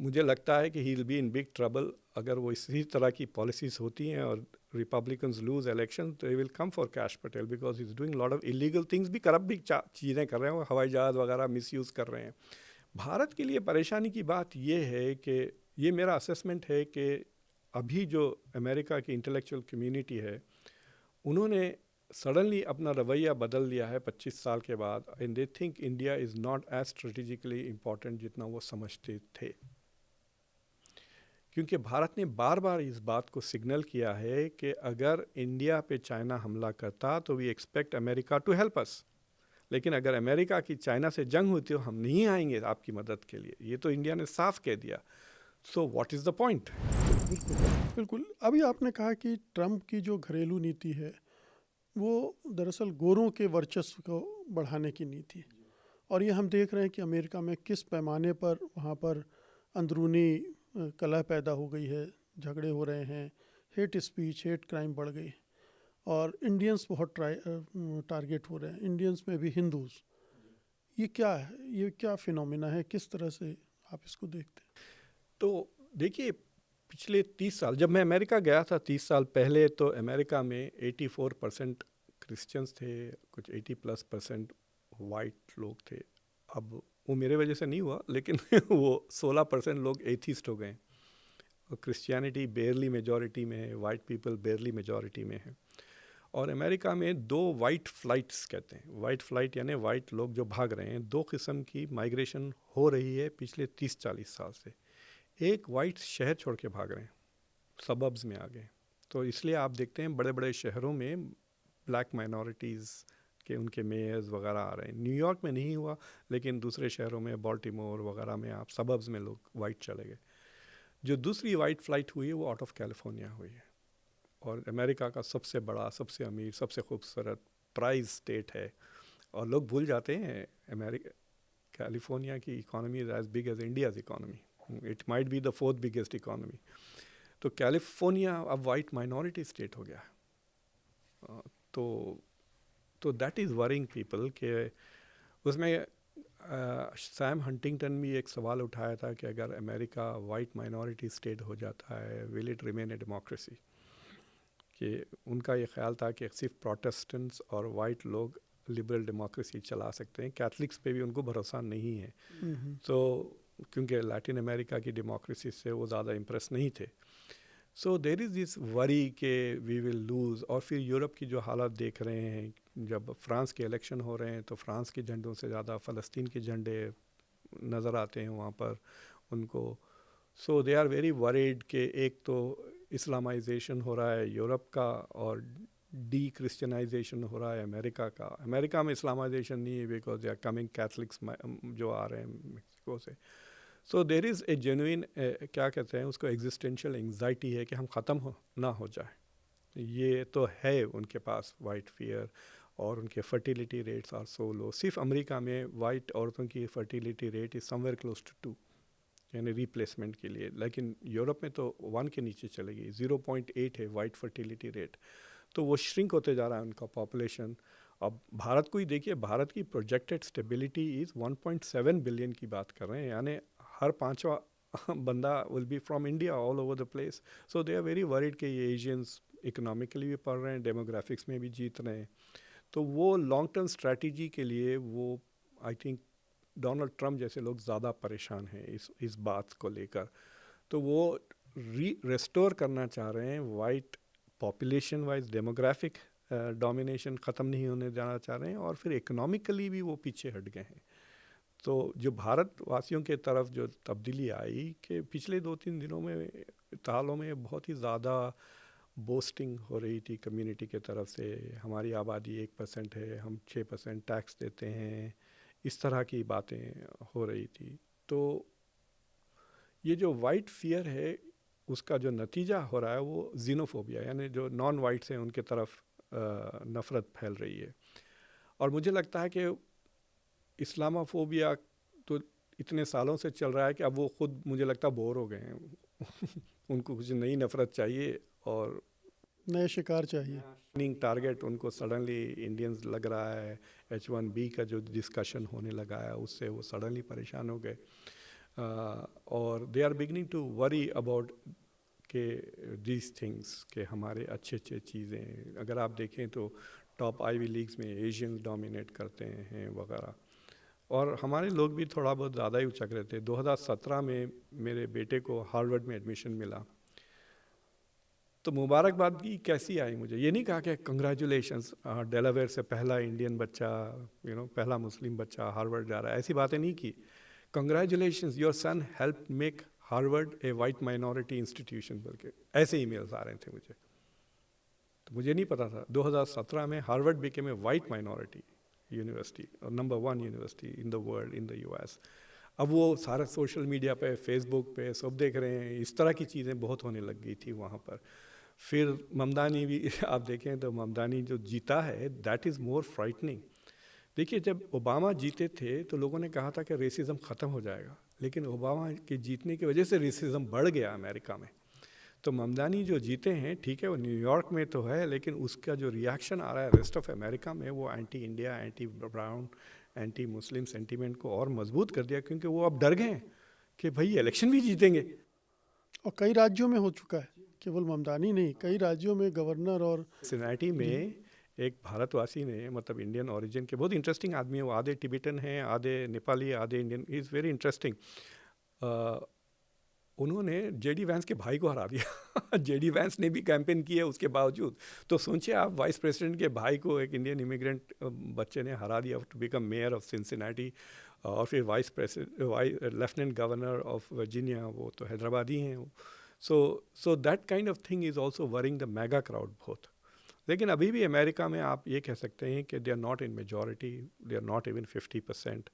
मुझे लगता है कि he will be in big trouble अगर वो इसी तरह की पॉलिसीज़ होती हैं और रिपब्लिकन्स लूज इलेक्शन, तो दे विल कम फॉर काश Patel because he is doing lot of illegal things, भी करप्ट भी चीज़ें कर रहे हैं, हवाई जहाज़ वगैरह मिसयूज़ कर रहे हैं। भारत के लिए परेशानी की बात ये है कि ये मेरा असेसमेंट है कि अभी जो अमेरिका की इंटेलेक्चुअल कम्युनिटी है उन्होंने सडनली अपना रवैया बदल लिया है 25 साल के बाद, and they think India is not as strategically important जितना वो समझते थे। क्योंकि भारत ने बार बार इस बात को सिग्नल किया है कि अगर इंडिया पे चाइना हमला करता तो we expect America to help us, लेकिन अगर अमेरिका की चाइना से जंग होती तो हम नहीं आएंगे आपकी मदद के लिए। ये तो इंडिया ने साफ कह दिया। So what is the point? बिल्कुल। अभी आपने कहा कि ट्रंप की जो घरेलू नीति है वो दरअसल गोरों के वर्चस्व को बढ़ाने की नीति है, और ये हम देख रहे हैं कि अमेरिका में किस पैमाने पर वहाँ पर अंदरूनी कलह पैदा हो गई है, झगड़े हो रहे हैं, हेट स्पीच, हेट क्राइम बढ़ गई, और इंडियंस बहुत टारगेट हो रहे हैं, इंडियंस में भी हिंदूज़। ये क्या है, ये क्या फिनोमिना है, किस तरह से आप इसको देखते हैं? तो देखिए पिछले 30 साल, जब मैं अमेरिका गया था 30 साल पहले, तो अमेरिका में 84% क्रिश्चियंस थे, कुछ 80+% वाइट लोग थे। अब वो मेरे वजह से नहीं हुआ, लेकिन वो 16% लोग एथिस्ट हो गए। क्रिश्चियनिटी बेयरली मेजॉरिटी में है, वाइट पीपल बेयरली मेजॉरिटी में है। और अमेरिका में 2 वाइट फ्लाइट्स कहते हैं, वाइट फ्लाइट यानी वाइट लोग जो भाग रहे हैं, 2 किस्म की माइग्रेशन हो रही है पिछले 30-40 साल से। एक वाइट शहर छोड़ के भाग रहे हैं, सबब्स में आ गए, तो इसलिए आप देखते हैं बड़े बड़े शहरों में ब्लैक माइनॉरिटीज़ के उनके मेयर्स वगैरह आ रहे हैं। न्यूयॉर्क में नहीं हुआ, लेकिन दूसरे शहरों में, बॉल्टीमोर वगैरह में आप सबब्स में लोग वाइट चले गए। जो दूसरी वाइट फ्लाइट हुई है वो आउट ऑफ कैलिफोर्निया हुई है, और अमेरिका का सबसे बड़ा, सबसे अमीर, सबसे खूबसूरत प्राइज स्टेट है। और लोग भूल जाते हैं कैलिफोर्निया की economy is as big as India's economy, it might be the 4th biggest economy. तो कैलिफोर्निया अब वाइट माइनॉरिटी स्टेट हो गया। तो दैट इज़ वरिंग पीपल के उसमें सैम हंटिंगटन भी एक सवाल उठाया था कि अगर अमेरिका वाइट माइनॉरिटी स्टेट हो जाता है, will it remain a democracy. कि उनका ये ख्याल था कि सिर्फ प्रोटेस्टेंट्स और वाइट लोग लिबरल डेमोक्रेसी चला सकते हैं, कैथलिक्स पे भी उनको भरोसा नहीं है। तो क्योंकि लैटिन अमेरिका की डेमोक्रेसी से वो ज़्यादा इम्प्रेस नहीं थे। So there is this worry के वी विल लूज़। और फिर यूरोप की जो हालत देख रहे हैं, जब फ्रांस के इलेक्शन हो रहे हैं तो फ्रांस के झंडों से ज़्यादा फ़लस्तीन के झंडे नज़र आते हैं वहाँ पर उनको। सो दे आर वेरी वरीड कि एक तो इस्लामाइजेशन हो रहा है यूरोप का और डी क्रिश्चियनाइजेशन हो रहा है अमेरिका का। अमेरिका में इस्लामाइजेशन नहीं है because they are coming Catholics जो आ रहे हैं मेक्सिको से। सो देर इज़ ए जेन्युइन क्या कहते हैं उसको, एग्जिस्टेंशियल एंग्जाइटी है कि हम ख़त्म ना हो जाए। ये तो है उनके पास वाइट फियर, और उनके fertility rates are so low. सिर्फ अमेरिका में वाइट औरतों की fertility rate is somewhere close to 2 यानी रिप्लेसमेंट के लिए, लेकिन यूरोप में तो 1 के नीचे चलेगी, 0.8 है वाइट फर्टिलिटी रेट। तो वो श्रिंक होते जा रहा है उनका पॉपुलेशन। अब भारत को ही देखिए, भारत की प्रोजेक्टेड स्टेबिलिटी इज़ 1.7 बिलियन की बात कर रहे हैं, यानी हर 5वां बंदा will be from India all over the place. So they are very worried कि ये एशियंस इकोनॉमिकली भी पढ़ रहे हैं, डेमोग्राफिक्स में भी जीत रहे हैं। तो वो लॉन्ग टर्म स्ट्रैटेजी के लिए वो आई थिंक डोनाल्ड ट्रंप जैसे लोग ज़्यादा परेशान हैं इस बात को लेकर। तो वो रेस्टोर करना चाह रहे हैं, white population wise demographic domination ख़त्म नहीं होने देना चाह रहे हैं, और फिर इकोनॉमिकली भी वो पीछे हट गए हैं। तो जो भारतवासियों के तरफ जो तब्दीली आई कि पिछले 2-3 दिनों में सालों में बहुत ही ज़्यादा बोस्टिंग हो रही थी कम्युनिटी के तरफ से, हमारी आबादी 1% है, हम 6% टैक्स देते हैं, इस तरह की बातें हो रही थी। तो ये जो वाइट फियर है उसका जो नतीजा हो रहा है वो जीनोफोबिया, यानी जो नॉन वाइट्स हैं उनके तरफ नफ़रत फैल रही है। और मुझे लगता है कि इस्लामोफोबिया तो इतने सालों से चल रहा है कि अब वो खुद मुझे लगता है बोर हो गए हैं उनको कुछ नई नफ़रत चाहिए और नए शिकार चाहिए। टारगेट उनको सडनली इंडियंस लग रहा है। H1B का जो डिस्कशन होने लगा है उससे वो सडनली परेशान हो गए, और they are beginning to worry about के दीज थिंग्स के हमारे अच्छे अच्छे चीज़ें अगर आप देखें तो टॉप आईवी लीग्स में एशियंस डोमिनेट करते हैं वगैरह, और हमारे लोग भी थोड़ा बहुत ज़्यादा ही उचक रहे थे। 2017 में मेरे बेटे को हार्वर्ड में एडमिशन मिला, तो मुबारकबाद कैसी आई मुझे, ये नहीं कहा कि कंग्रेचुलेशंस डेलावेयर से पहला इंडियन बच्चा, पहला मुस्लिम बच्चा हार्वर्ड जा रहा है, ऐसी बातें नहीं की। Congratulations your son help make Harvard A white minority institution, बल्कि ऐसे ईमेल्स आ रहे थे मुझे, तो मुझे नहीं पता था 2017 में Harvard became a white minority university और number 1 university in the world, in the US। अब वो सारा सोशल मीडिया पे, फेसबुक पे सब देख रहे हैं, इस तरह की चीज़ें बहुत होने लग गई थी वहाँ पर। फिर ममदानी भी आप देखें तो ममदानी जो जीता है दैट इज़ मोर फ्राइटनिंग। देखिए जब ओबामा जीते थे तो लोगों ने कहा था कि रेसिज्म ख़त्म हो जाएगा, लेकिन ओबामा के जीतने की वजह से रेसिज्म बढ़ गया अमेरिका में। तो ममदानी जो जीते हैं ठीक है, वो न्यूयॉर्क में तो है, लेकिन उसका जो रिएक्शन आ रहा है रेस्ट ऑफ अमेरिका में वो anti India, anti brown, anti Muslim sentiment को और मजबूत कर दिया, क्योंकि वो अब डर गए कि भाई इलेक्शन भी जीतेंगे। और कई राज्यों में हो चुका है, केवल ममदानी नहीं, कई राज्यों में गवर्नर और सिनेटी में एक भारतवासी ने, मतलब इंडियन ओरिजिन के, बहुत इंटरेस्टिंग आदमी है वो, आधे टिबेटन हैं, आधे नेपाली, आधे इंडियन, इज़ वेरी इंटरेस्टिंग। उन्होंने जेडी वैंस के भाई को हरा दिया। जेडी वैंस ने भी कैंपेन किया उसके बावजूद। तो सोचिए आप, वाइस प्रेसिडेंट के भाई को एक इंडियन इमिग्रेंट बच्चे ने हरा दिया to become mayor of Cincinnati. और फिर vice president lieutenant governor of Virginia, वो तो हैदराबादी हैं। So that kind of thing is also worrying the mega crowd बहुत। लेकिन अभी भी अमेरिका में आप ये कह सकते हैं कि they are not in majority, they are not even 50%।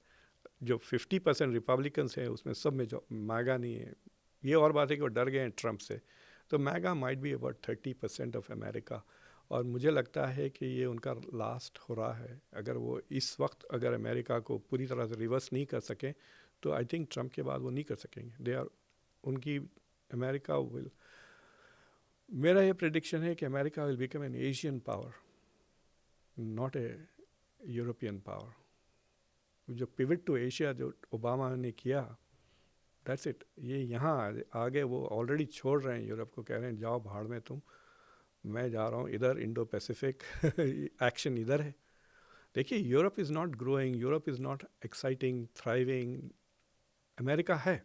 जो 50% रिपब्लिकन्स हैं उसमें सब में जो मैगा नहीं है। ये और बात है कि वो डर गए हैं ट्रंप से। तो mega might be about 30% of America. और मुझे लगता है कि ये उनका लास्ट हो रहा है। अगर वो इस वक्त अगर अमेरिका को पूरी तरह से रिवर्स नहीं कर सकें तो आई थिंक ट्रंप के बाद वो नहीं कर सकेंगे। दे आर उनकी अमेरिका विल, मेरा ये प्रेडिक्शन है कि America will become an Asian power, not a European power. जो पिवट टू एशिया जो ओबामा ने किया, दैट्स इट। ये यहाँ आगे वो ऑलरेडी छोड़ रहे हैं यूरोप को, कह रहे हैं जाओ भाड़ में तुम, मैं जा रहा हूँ इधर, इंडो पैसिफिक एक्शन इधर है। देखिए, Europe is not growing, Europe is not exciting, thriving. America है।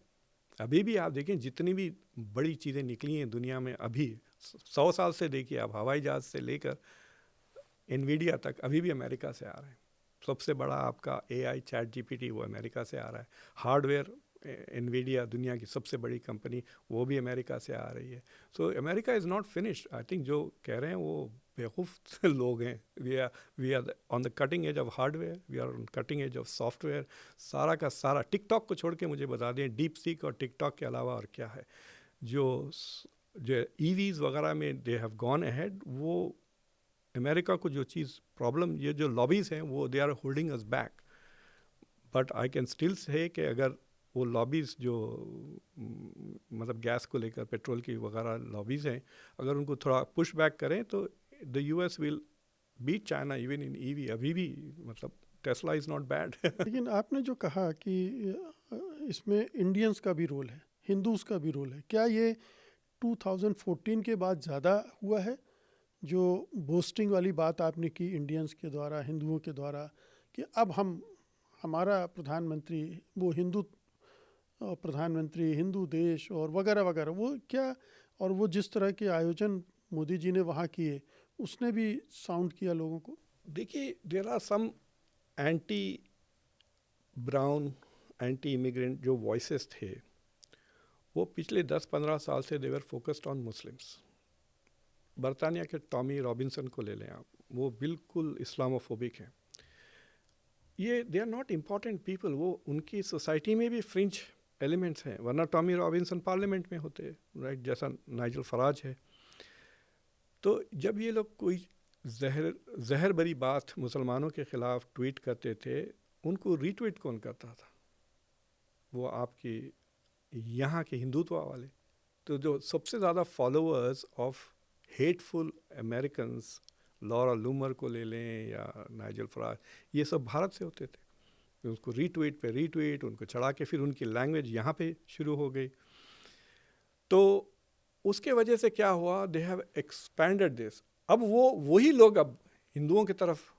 अभी भी आप देखें जितनी भी बड़ी चीज़ें निकली हैं दुनिया में, अभी 100 साल से देखिए आप, हवाई जहाज़ से लेकर एनवीडिया तक अभी भी अमेरिका से आ रहे हैं। सबसे बड़ा आपका AI चैट GPT वो अमेरिका से आ रहा है। हार्डवेयर एनवीडिया दुनिया की सबसे बड़ी कंपनी, वो भी अमेरिका से आ रही है। सो America is not finished. I think जो कह रहे हैं वो बेवकूफ़ लोग हैं। We are on the cutting edge of hardware, we are on cutting edge of software. सारा का सारा, टिकटॉक को छोड़ के मुझे बता दें, डीप सीक और टिकटॉक के अलावा और क्या है। जो EVs वगैरह में दे हैव गॉन अहेड। वो अमेरिका को जो चीज़ प्रॉब्लम, ये जो लॉबीज़ हैं वो they are holding us back. But I can still say कि अगर वो लॉबीज़ जो मतलब गैस को लेकर, पेट्रोल की वगैरह लॉबीज़ हैं, अगर उनको थोड़ा पुश बैक करें तो the US will beat China even in EV। अभी भी मतलब टेस्ला इज़ नॉट बैड। लेकिन आपने जो कहा कि इसमें इंडियंस का भी रोल है, हिंदूज़ का भी रोल है, क्या ये 2014 के बाद ज़्यादा हुआ है? जो बोस्टिंग वाली बात आपने की इंडियंस के द्वारा, हिंदुओं के द्वारा, कि अब हमारा प्रधानमंत्री वो हिंदू प्रधानमंत्री, हिंदू देश और वगैरह वगैरह, वो क्या, और वो जिस तरह के आयोजन मोदी जी ने वहाँ किए, उसने भी साउंड किया लोगों को। देखिए, there are some anti brown, anti immigrant जो वॉइसेस थे, वो पिछले 10-15 साल से देवर फोकस्ड ऑन मुस्लिम्स। बरतानिया के टॉमी रॉबिन्सन को ले लें आप, वो बिल्कुल इस्लामोफोबिक हैं। ये they are not important people. वो उनकी सोसाइटी में भी फ्रिंज एलिमेंट्स हैं, वरना टॉमी रॉबिन्सन पार्लियामेंट में होते, राइट, जैसा नाइजल फराज है। तो जब ये लोग कोई जहर भरी बात मुसलमानों के ख़िलाफ़ ट्वीट करते थे, उनको रीट्वीट कौन करता था? वो आपकी यहाँ के हिंदुत्व वाले। तो जो सबसे ज़्यादा followers of hateful Americans, Laura Loomer को ले लें या नाइजल फराज, ये सब भारत से होते थे। उसको रीट्वीट पे रीट्वीट, उनको चढ़ा के फिर उनकी लैंग्वेज यहाँ पे शुरू हो गई। तो उसके वजह से क्या हुआ, दे हैव एक्सपैंडेड दिस। अब वही लोग अब हिंदुओं की तरफ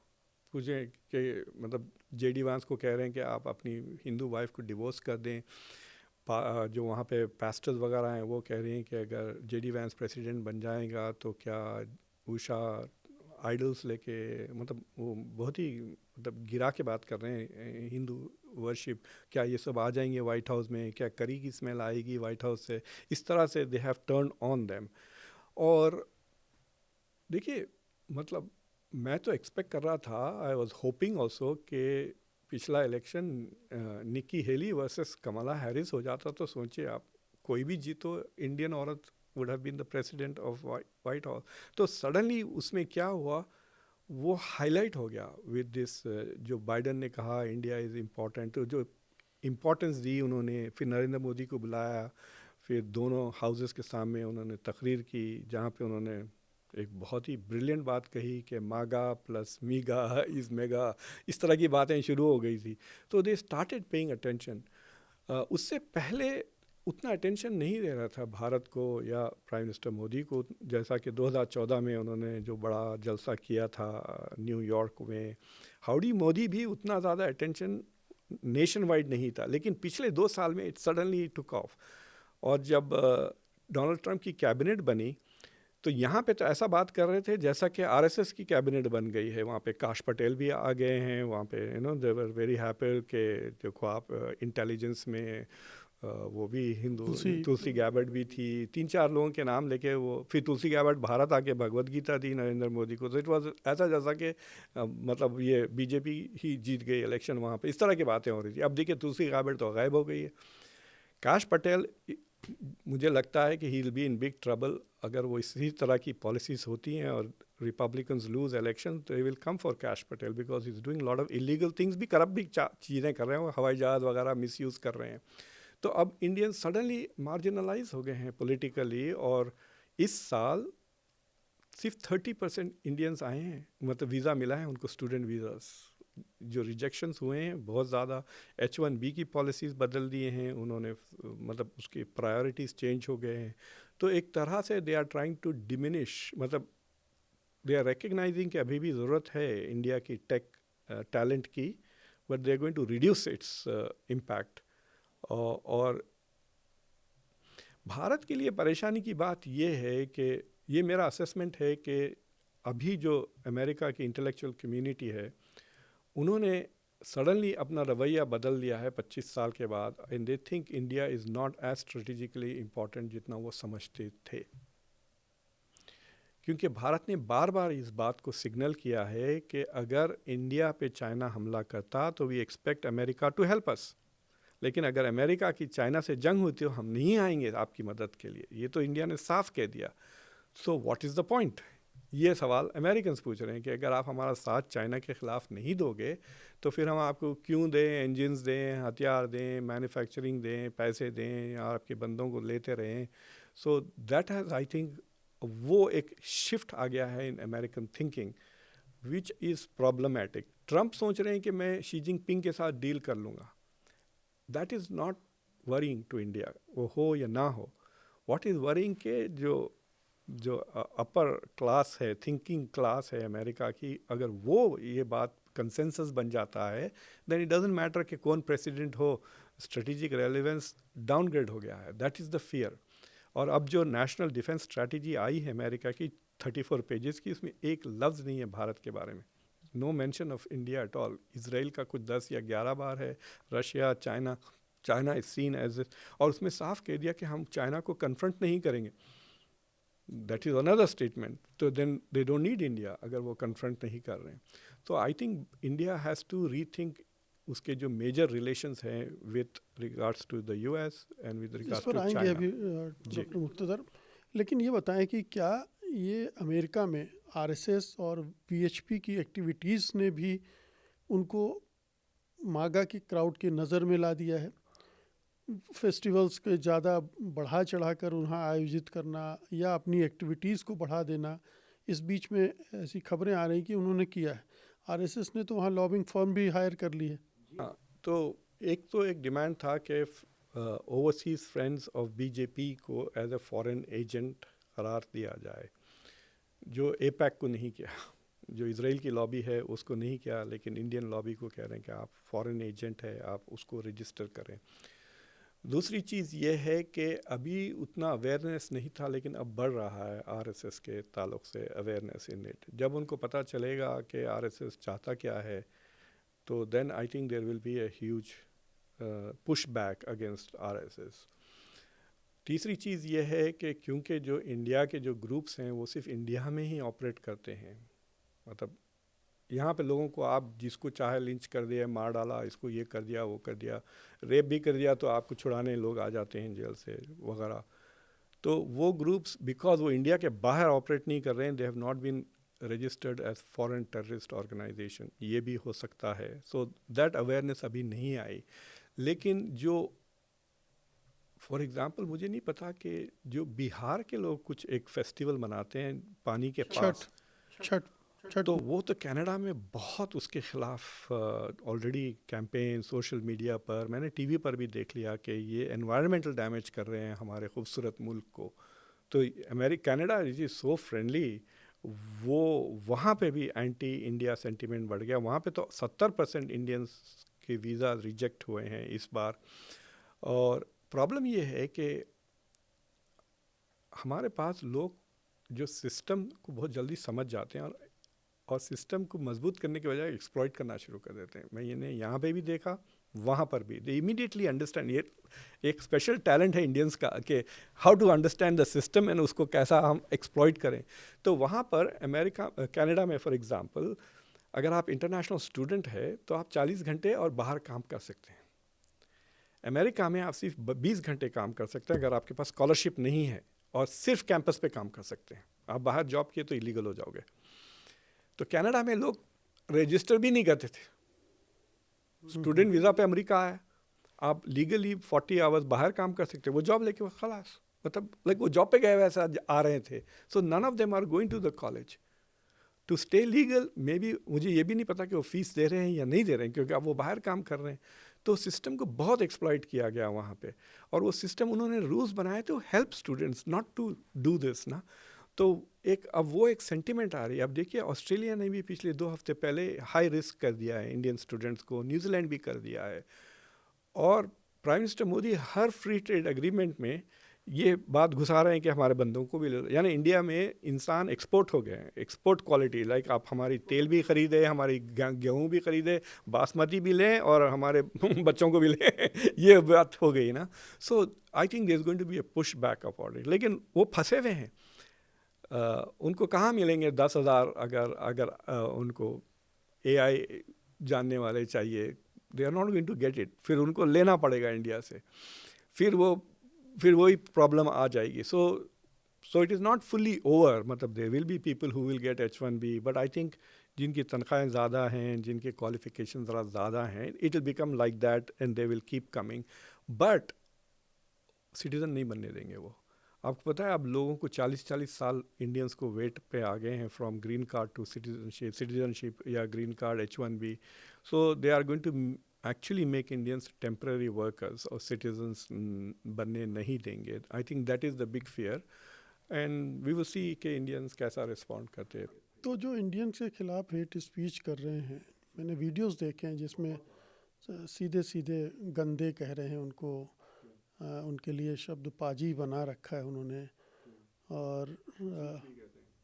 पूछें कि मतलब जेडी वांस को कह रहे हैं कि आप अपनी हिंदू वाइफ को डिवोर्स कर दें। जो वहाँ पे पास्टर्स वगैरह हैं वो कह रहे हैं कि अगर जेडी वांस प्रेसिडेंट बन जाएगा तो क्या उषा आइडल्स लेके, मतलब वो बहुत ही मतलब गिरा के बात कर रहे हैं, हिंदू वर्शिप, क्या ये सब आ जाएंगे वाइट हाउस में, क्या करी की स्मेल आएगी वाइट हाउस से, इस तरह से they have turn on them. और देखिए, मतलब मैं तो एक्सपेक्ट कर रहा था, आई वाज होपिंग ऑल्सो कि पिछला इलेक्शन निकी हेली वर्सेस कमला हैरिस हो जाता। तो सोचिए आप, कोई भी जीतो, इंडियन औरत would have been the president of White House। तो सडनली उसमें क्या हुआ, वो हाईलाइट हो गया विद दिस, जो बाइडन ने कहा इंडिया इज़ इम्पॉर्टेंट, तो जो इम्पोर्टेंस दी उन्होंने, फिर नरेंद्र मोदी को बुलाया, फिर दोनों हाउसेस के सामने उन्होंने तकरीर की जहाँ पे उन्होंने एक बहुत ही ब्रिलियंट बात कही कि मागा प्लस मीगा इज़ मेगा, इस तरह की बातें शुरू हो गई थी। तो दे स्टार्टेड पेइंग अटेंशन। उससे पहले उतना अटेंशन नहीं दे रहा था भारत को या प्राइम मिनिस्टर मोदी को, जैसा कि 2014 में उन्होंने जो बड़ा जलसा किया था न्यूयॉर्क में। हाउडी मोदी भी उतना ज़्यादा अटेंशन नेशन वाइड नहीं था, लेकिन पिछले 2 साल में इट सडनली टुक ऑफ। और जब डोनाल्ड ट्रंप की कैबिनेट बनी तो यहाँ पे तो ऐसा बात कर रहे थे जैसा कि आरएसएस की कैबिनेट बन गई है। वहाँ पे काश पटेल भी आ गए हैं, वहाँ पे दे वर वेरी हैप्पी के देखो आप इंटेलिजेंस में वो भी हिंदू, तुलसी गैबर्ट भी थी, 3-4 लोगों के नाम लेके वो, फिर तुलसी गैबर्ट भारत आके भगवत गीता दी नरेंद्र मोदी को। तो इट वाज ऐसा जैसा कि मतलब ये बीजेपी ही जीत गई इलेक्शन वहाँ पे, इस तरह की बातें हो रही थी। अब देखिए तुलसी गैबर्ट तो गायब हो गई है। काश पटेल, मुझे लगता है कि he will be in big trouble अगर वो इसी तरह की पॉलिसीज़ होती हैं और रिपब्लिकन्स लूज इलेक्शन, तो ही विल कम फॉर काश Patel because he is doing lot of illegal things, भी करप्ट भी चीज़ें कर रहे हैं, हवाई जहाज़ वगैरह मिसयूज़ कर रहे हैं। तो अब इंडियंस सडनली मार्जिनलाइज हो गए हैं पॉलिटिकली, और इस साल सिर्फ 30% इंडियंस आए हैं, मतलब वीज़ा मिला है उनको, स्टूडेंट वीज़ास। जो रिजेक्शंस हुए हैं बहुत ज़्यादा, H1B की पॉलिसीज़ बदल दिए हैं उन्होंने, मतलब उसकी प्रायोरिटीज़ चेंज हो गए हैं। तो एक तरह से they are trying to diminish, मतलब दे आर रिकग्नाइजिंग कि अभी भी ज़रूरत है इंडिया की टेक टैलेंट की, but they are going to reduce its impact. और भारत के लिए परेशानी की बात ये है कि ये मेरा असेसमेंट है कि अभी जो अमेरिका की इंटेलेक्चुअल कम्युनिटी है उन्होंने सडनली अपना रवैया बदल दिया है 25 साल के बाद, and they think India is not as strategically important जितना वो समझते थे। क्योंकि भारत ने बार बार इस बात को सिग्नल किया है कि अगर इंडिया पे चाइना हमला करता तो we expect America to help us, लेकिन अगर अमेरिका की चाइना से जंग होती तो हम नहीं आएंगे आपकी मदद के लिए। ये तो इंडिया ने साफ कह दिया। So what is the point, ये सवाल अमेरिकन्स पूछ रहे हैं कि अगर आप हमारा साथ चाइना के ख़िलाफ़ नहीं दोगे तो फिर हम आपको क्यों दें, इंजन्स दें, हथियार दें, मैन्युफैक्चरिंग दें, पैसे दें, या आपके बंदों को लेते रहें। So that has, I think, वो एक शिफ्ट आ गया है in American thinking which is problematic. Trump सोच रहे हैं कि मैं शी जिनपिंग के साथ डील कर लूँगा, that is not worrying to India, वो हो या ना हो। व्हाट इज़ वरिंग के जो अपर क्लास है, थिंकिंग क्लास है अमेरिका की, अगर वो ये बात कंसेंसस बन जाता है, देन इट डजंट मैटर कि कौन प्रेसिडेंट हो, स्ट्रेटेजिक रेलेवेंस डाउनग्रेड हो गया है। That is the fear. और अब जो नेशनल डिफेंस स्ट्रैटेजी आई है अमेरिका की 34 पेजेस की, उसमें एक लफ्ज़ नहीं है भारत के बारे में, no mention of India at all. Israel का कुछ 10 या 11 बार है, Russia, China is seen as, और उसमें साफ कह दिया कि हम चाइना को कन्फ्रंट नहीं करेंगे। That is another statement. तो then they don't need India अगर वो कन्फ्रंट नहीं कर रहे हैं। तो I think India has to rethink उसके जो मेजर रिलेशंस हैं with regards to the US and with regards to China. आएंगे अभी डॉक्टर मुख्तदर, लेकिन ये बताएं कि क्या ये अमेरिका में आरएसएस और वीएचपी की एक्टिविटीज़ ने भी उनको मागा की क्राउड की नज़र में ला दिया है? फेस्टिवल्स के ज़्यादा बढ़ा चढ़ाकर उन्हें आयोजित करना या अपनी एक्टिविटीज़ को बढ़ा देना, इस बीच में ऐसी खबरें आ रही कि उन्होंने किया है। आरएसएस ने तो वहाँ लॉबिंग फर्म भी हायर कर ली है। हाँ, तो एक डिमांड था कि ओवरसीज़ फ्रेंड्स ऑफ बीजेपी को एज ए फॉरेन एजेंट करार दिया जाए, जो एपैक को नहीं किया, जो इजराइल की लॉबी है उसको नहीं किया, लेकिन इंडियन लॉबी को कह रहे हैं कि आप फॉरेन एजेंट है, आप उसको रजिस्टर करें। दूसरी चीज़ ये है कि अभी उतना अवेयरनेस नहीं था, लेकिन अब बढ़ रहा है आरएसएस के ताल्लुक़ से अवेयरनेस इन इट। जब उनको पता चलेगा कि आरएसएस चाहता क्या है, तो then I think there will be a huge push back against RSS. तीसरी चीज़ ये है कि क्योंकि जो इंडिया के जो ग्रुप्स हैं वो सिर्फ इंडिया में ही ऑपरेट करते हैं, मतलब यहाँ पे लोगों को आप जिसको चाहे लिंच कर दिया, मार डाला, इसको ये कर दिया, वो कर दिया, रेप भी कर दिया, तो आपको छुड़ाने लोग आ जाते हैं जेल से वगैरह। तो वो ग्रुप्स बिकॉज वो इंडिया के बाहर ऑपरेट नहीं कर रहे हैं, they have not been registered as foreign terrorist organisation, ये भी हो सकता है। सो दैट अवेयरनेस अभी नहीं आई। लेकिन जो फॉर एग्ज़ाम्पल मुझे नहीं पता कि जो बिहार के लोग कुछ एक फेस्टिवल मनाते हैं पानी के पास, छठ, तो वो तो कनाडा में बहुत उसके ख़िलाफ़ ऑलरेडी कैंपेन सोशल मीडिया पर, मैंने टीवी पर भी देख लिया कि ये एनवायरमेंटल डैमेज कर रहे हैं हमारे खूबसूरत मुल्क को। तो कनाडा इज सो फ्रेंडली, वो वहाँ पे भी एंटी इंडिया सेंटीमेंट बढ़ गया। वहाँ पे तो 70% इंडियंस के वीज़ा रिजेक्ट हुए हैं इस बार। और प्रॉब्लम ये है कि हमारे पास लोग जो सिस्टम को बहुत जल्दी समझ जाते हैं और सिस्टम को मजबूत करने के बजाय एक्सप्लॉइट करना शुरू कर देते हैं। मैंने यहाँ पे भी देखा, वहाँ पर भी। दे इमीडिएटली अंडरस्टैंड, ये एक स्पेशल टैलेंट है इंडियंस का कि how to understand the system and उसको कैसा हम एक्सप्लॉइट करें। तो वहाँ पर अमेरिका, कनाडा में फॉर एग्जांपल, अगर आप इंटरनेशनल स्टूडेंट है तो आप 40 घंटे और बाहर काम कर सकते हैं। अमेरिका में आप सिर्फ 20 घंटे काम कर सकते हैं अगर आपके पास स्कॉलरशिप नहीं है, और सिर्फ कैंपस पे काम कर सकते हैं। आप बाहर जॉब किए तो इलीगल हो जाओगे। तो कनाडा में लोग रजिस्टर भी नहीं करते थे। स्टूडेंट वीज़ा पे अमेरिका आया, आप लीगली 40 आवर्स बाहर काम कर सकते, वो जॉब लेके खलास, मतलब लाइक वो जॉब पे गए वैसा आ रहे थे। So none of them are going to the college to stay legal. Maybe मुझे ये भी नहीं पता कि वो फीस दे रहे हैं या नहीं दे रहे हैं, क्योंकि अब वो बाहर काम कर रहे हैं। तो सिस्टम को बहुत एक्सप्लॉइट किया गया वहाँ पे, और वो सिस्टम उन्होंने रूल्स बनाए तो help students not to do this ना। तो अब वो एक सेंटिमेंट आ रही है। अब देखिए, ऑस्ट्रेलिया ने भी पिछले 2 हफ्ते पहले हाई रिस्क कर दिया है इंडियन स्टूडेंट्स को, न्यूजीलैंड भी कर दिया है। और प्राइम मिनिस्टर मोदी हर फ्री ट्रेड एग्रीमेंट में ये बात घुसा रहे हैं कि हमारे बंदों को भी ले लो। यानी इंडिया में इंसान एक्सपोर्ट हो गए हैं, एक्सपोर्ट क्वालिटी। लाइक आप हमारी तेल भी खरीदे, हमारी गेहूँ भी खरीदे, बासमती भी लें और हमारे बच्चों को भी लें ये बात हो गई ना। So I think there is going to be a push back about it. लेकिन वो फंसे हुए हैं। उनको कहाँ मिलेंगे 10,000 अगर उनको AI जानने वाले चाहिए। They are not going to get it. फिर उनको लेना पड़ेगा इंडिया से, फिर वही प्रॉब्लम आ जाएगी। So it is not fully over. मतलब there will be people who will get H1B, but I think जिनकी तनख्वाहें ज़्यादा हैं, जिनके क्वालिफिकेशन ज़रा ज़्यादा हैं, it will become like that and they will keep coming. But citizen नहीं बनने देंगे वो। आपको पता है, अब लोगों को 40-40 साल इंडियंस को वेट पे आ गए हैं from green card to citizenship या green card H1B। So they are going to actually make Indians temporary workers, और सिटीजन्स बनने नहीं देंगे। I think that is the big fear, and we will see कि इंडियंस कैसा respond करते हैं। तो जो इंडियन के खिलाफ हेट स्पीच कर रहे हैं, मैंने वीडियोस देखे हैं जिसमें सीधे सीधे गंदे कह रहे हैं उनको, उनके लिए शब्द पाजी बना रखा है उन्होंने। और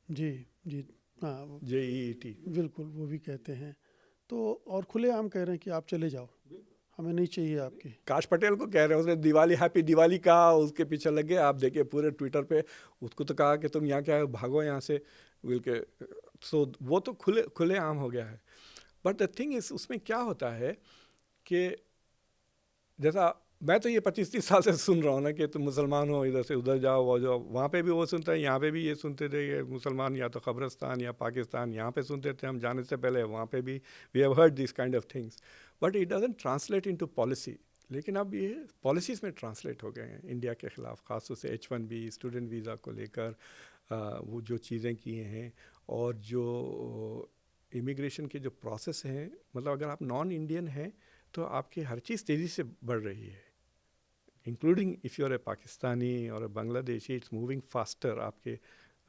जी जी हाँ, JEET बिल्कुल वो भी कहते हैं। तो और खुलेआम कह रहे हैं कि आप चले जाओ, हमें नहीं चाहिए आपकी। काश पटेल को कह रहे हैं, उसने दिवाली हैप्पी दिवाली कहा, उसके पीछे लगे। आप देखिए पूरे ट्विटर पे उसको तो कहा कि तुम यहाँ क्या भागो यहाँ से बोल के। सो वो तो खुले आम हो गया है। बट द थिंग इज, उसमें क्या होता है कि जैसा मैं तो ये 25-30 साल से सुन रहा हूँ ना कि तुम मुसलमान हो, इधर से उधर जाओ, वो जाओ। वहाँ पे भी वो सुनते हैं, यहाँ पे भी ये सुनते थे कि मुसलमान या तो कब्रिस्तान या पाकिस्तान। यहाँ पे सुनते थे हम जाने से पहले, वहाँ पे भी we have heard this kind of things, but it doesn't translate into policy. लेकिन अब ये पॉलिसीज़ में ट्रांसलेट हो गए हैं इंडिया के ख़िलाफ़, ख़ासतौर से H1B स्टूडेंट वीज़ा को लेकर वो जो चीज़ें किए हैं, और जो इमिग्रेशन के जो प्रोसेस हैं। मतलब अगर आप नॉन इंडियन हैं तो आपकी हर चीज़ तेज़ी से बढ़ रही है, including if you R A Pakistani और ए बांग्लादेशी, इट्स मूविंग फास्टर आपके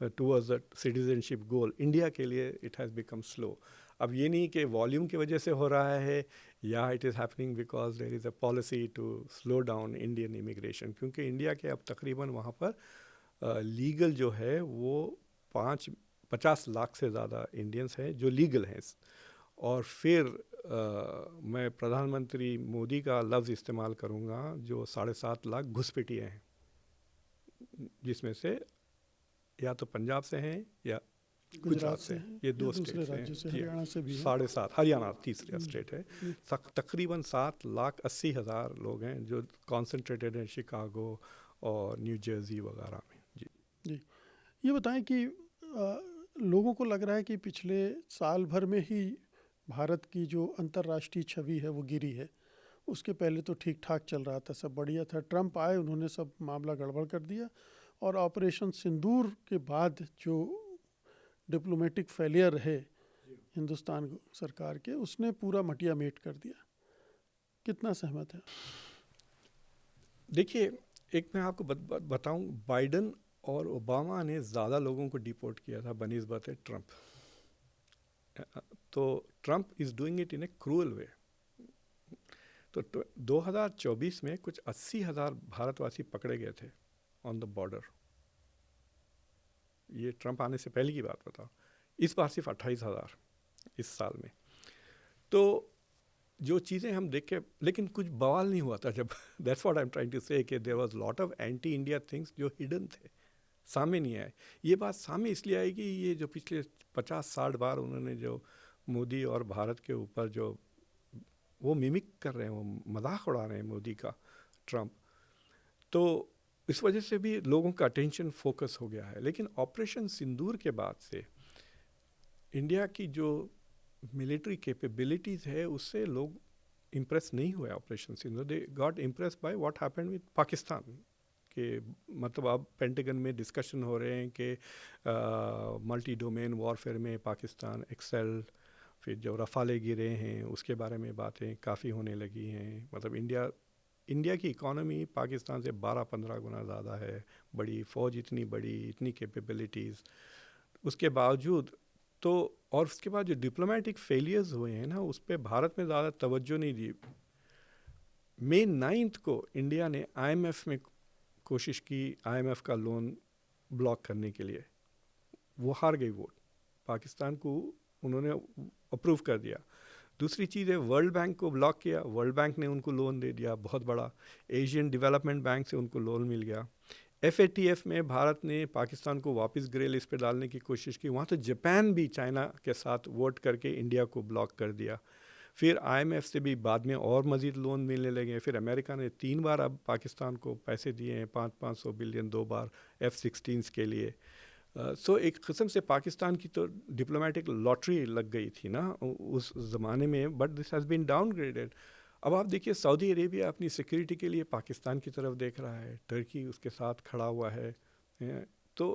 towards the citizenship goal. India के लिए इट हैज़ बिकम स्लो। अब ये नहीं कि वॉल्यूम की वजह से हो रहा है, या it is happening because there is a policy to slow down Indian immigration. क्योंकि इंडिया के अब तकरीबन वहाँ पर लीगल जो है वो 50 लाख से ज़्यादा इंडियंस हैं जो लीगल हैं। और फिर मैं प्रधानमंत्री मोदी का लफ्ज़ इस्तेमाल करूँगा, जो 7.5 लाख घुसपैठिए हैं, जिसमें से या तो पंजाब से हैं या गुजरात से हैं। ये 2 स्टेट राज्यों से, हैं। हरियाणा से भी हैं। 7.5, हरियाणा तीसरा स्टेट है। तकरीबन 7,80,000 लोग हैं जो कॉन्सेंट्रेटेड हैं शिकागो और न्यू जर्सी वगैरह में। जी जी, ये बताएं कि लोगों को लग रहा है कि पिछले साल भर में ही भारत की जो अंतर्राष्ट्रीय छवि है वो गिरी है। उसके पहले तो ठीक ठाक चल रहा था, सब बढ़िया था। ट्रंप आए, उन्होंने सब मामला गड़बड़ कर दिया, और ऑपरेशन सिंदूर के बाद जो डिप्लोमेटिक फेलियर है हिंदुस्तान सरकार के, उसने पूरा मटिया मेट कर दिया। कितना सहमत है? देखिए, एक मैं आपको बताऊं, बाइडन और ओबामा ने ज़्यादा लोगों को डिपोर्ट किया था बनिस्बत ट्रंप। तो Trump is doing it in a cruel way. तो 2024 में कुछ 80,000 भारतवासी पकड़े गए थे ऑन द बॉर्डर, ये ट्रंप आने से पहले की बात बताओ, इस बार सिर्फ 28,000 इस साल में। तो जो चीज़ें हम देख के, लेकिन कुछ बवाल नहीं हुआ था जब that's what I am trying to say कि there was lot of anti India things जो हिडन थे, सामने नहीं आए। ये बात सामने इसलिए आई कि ये जो पिछले 50-60 बार उन्होंने जो मोदी और भारत के ऊपर जो वो मिमिक कर रहे हैं, वो मजाक उड़ा रहे हैं मोदी का, ट्रंप, तो इस वजह से भी लोगों का अटेंशन फोकस हो गया है। लेकिन ऑपरेशन सिंदूर के बाद से इंडिया की जो मिलिट्री कैपेबिलिटीज़ है उससे लोग इम्प्रेस नहीं हुए। Operation Sindoor they got impress by what happened with Pakistan के, मतलब अब पेंटागन में डिस्कशन हो रहे हैं कि मल्टी डोमेन वॉरफेयर में पाकिस्तान एक्सेल, फिर जो रफाले गिरे हैं उसके बारे में बातें काफ़ी होने लगी हैं। मतलब इंडिया की इकॉनमी पाकिस्तान से 12-15 गुना ज़्यादा है, बड़ी फ़ौज इतनी बड़ी, इतनी कैपेबिलिटीज़, उसके बावजूद तो, और उसके बाद जो डिप्लोमेटिक फेलियर्स हुए हैं ना, उस पर भारत में ज़्यादा तवज्जो नहीं दी। मई 9 को इंडिया ने IMF में कोशिश की IMF का लोन ब्लॉक करने के लिए, वो हार गई वोट, पाकिस्तान को उन्होंने अप्रूव कर दिया। दूसरी चीज़ है, वर्ल्ड बैंक को ब्लॉक किया, वर्ल्ड बैंक ने उनको लोन दे दिया बहुत बड़ा, एशियन डेवलपमेंट बैंक से उनको लोन मिल गया। FATF में भारत ने पाकिस्तान को वापस ग्रे लिस्ट पे डालने की कोशिश की, वहाँ तो जापान भी चाइना के साथ वोट करके इंडिया को ब्लॉक कर दिया। फिर IMF से भी बाद में और मज़ीद लोन मिलने लगे। फिर अमेरिका ने 3 बार अब पाकिस्तान को पैसे दिए हैं, 500 बिलियन 2 बार F-16 के लिए। सो एक किस्म से पाकिस्तान की तो डिप्लोमेटिक लॉटरी लग गई थी ना उस ज़माने में, but this has been downgraded. अब आप देखिए सऊदी अरेबिया अपनी सिक्योरिटी के लिए पाकिस्तान की तरफ देख रहा है, टर्की उसके साथ खड़ा हुआ है। तो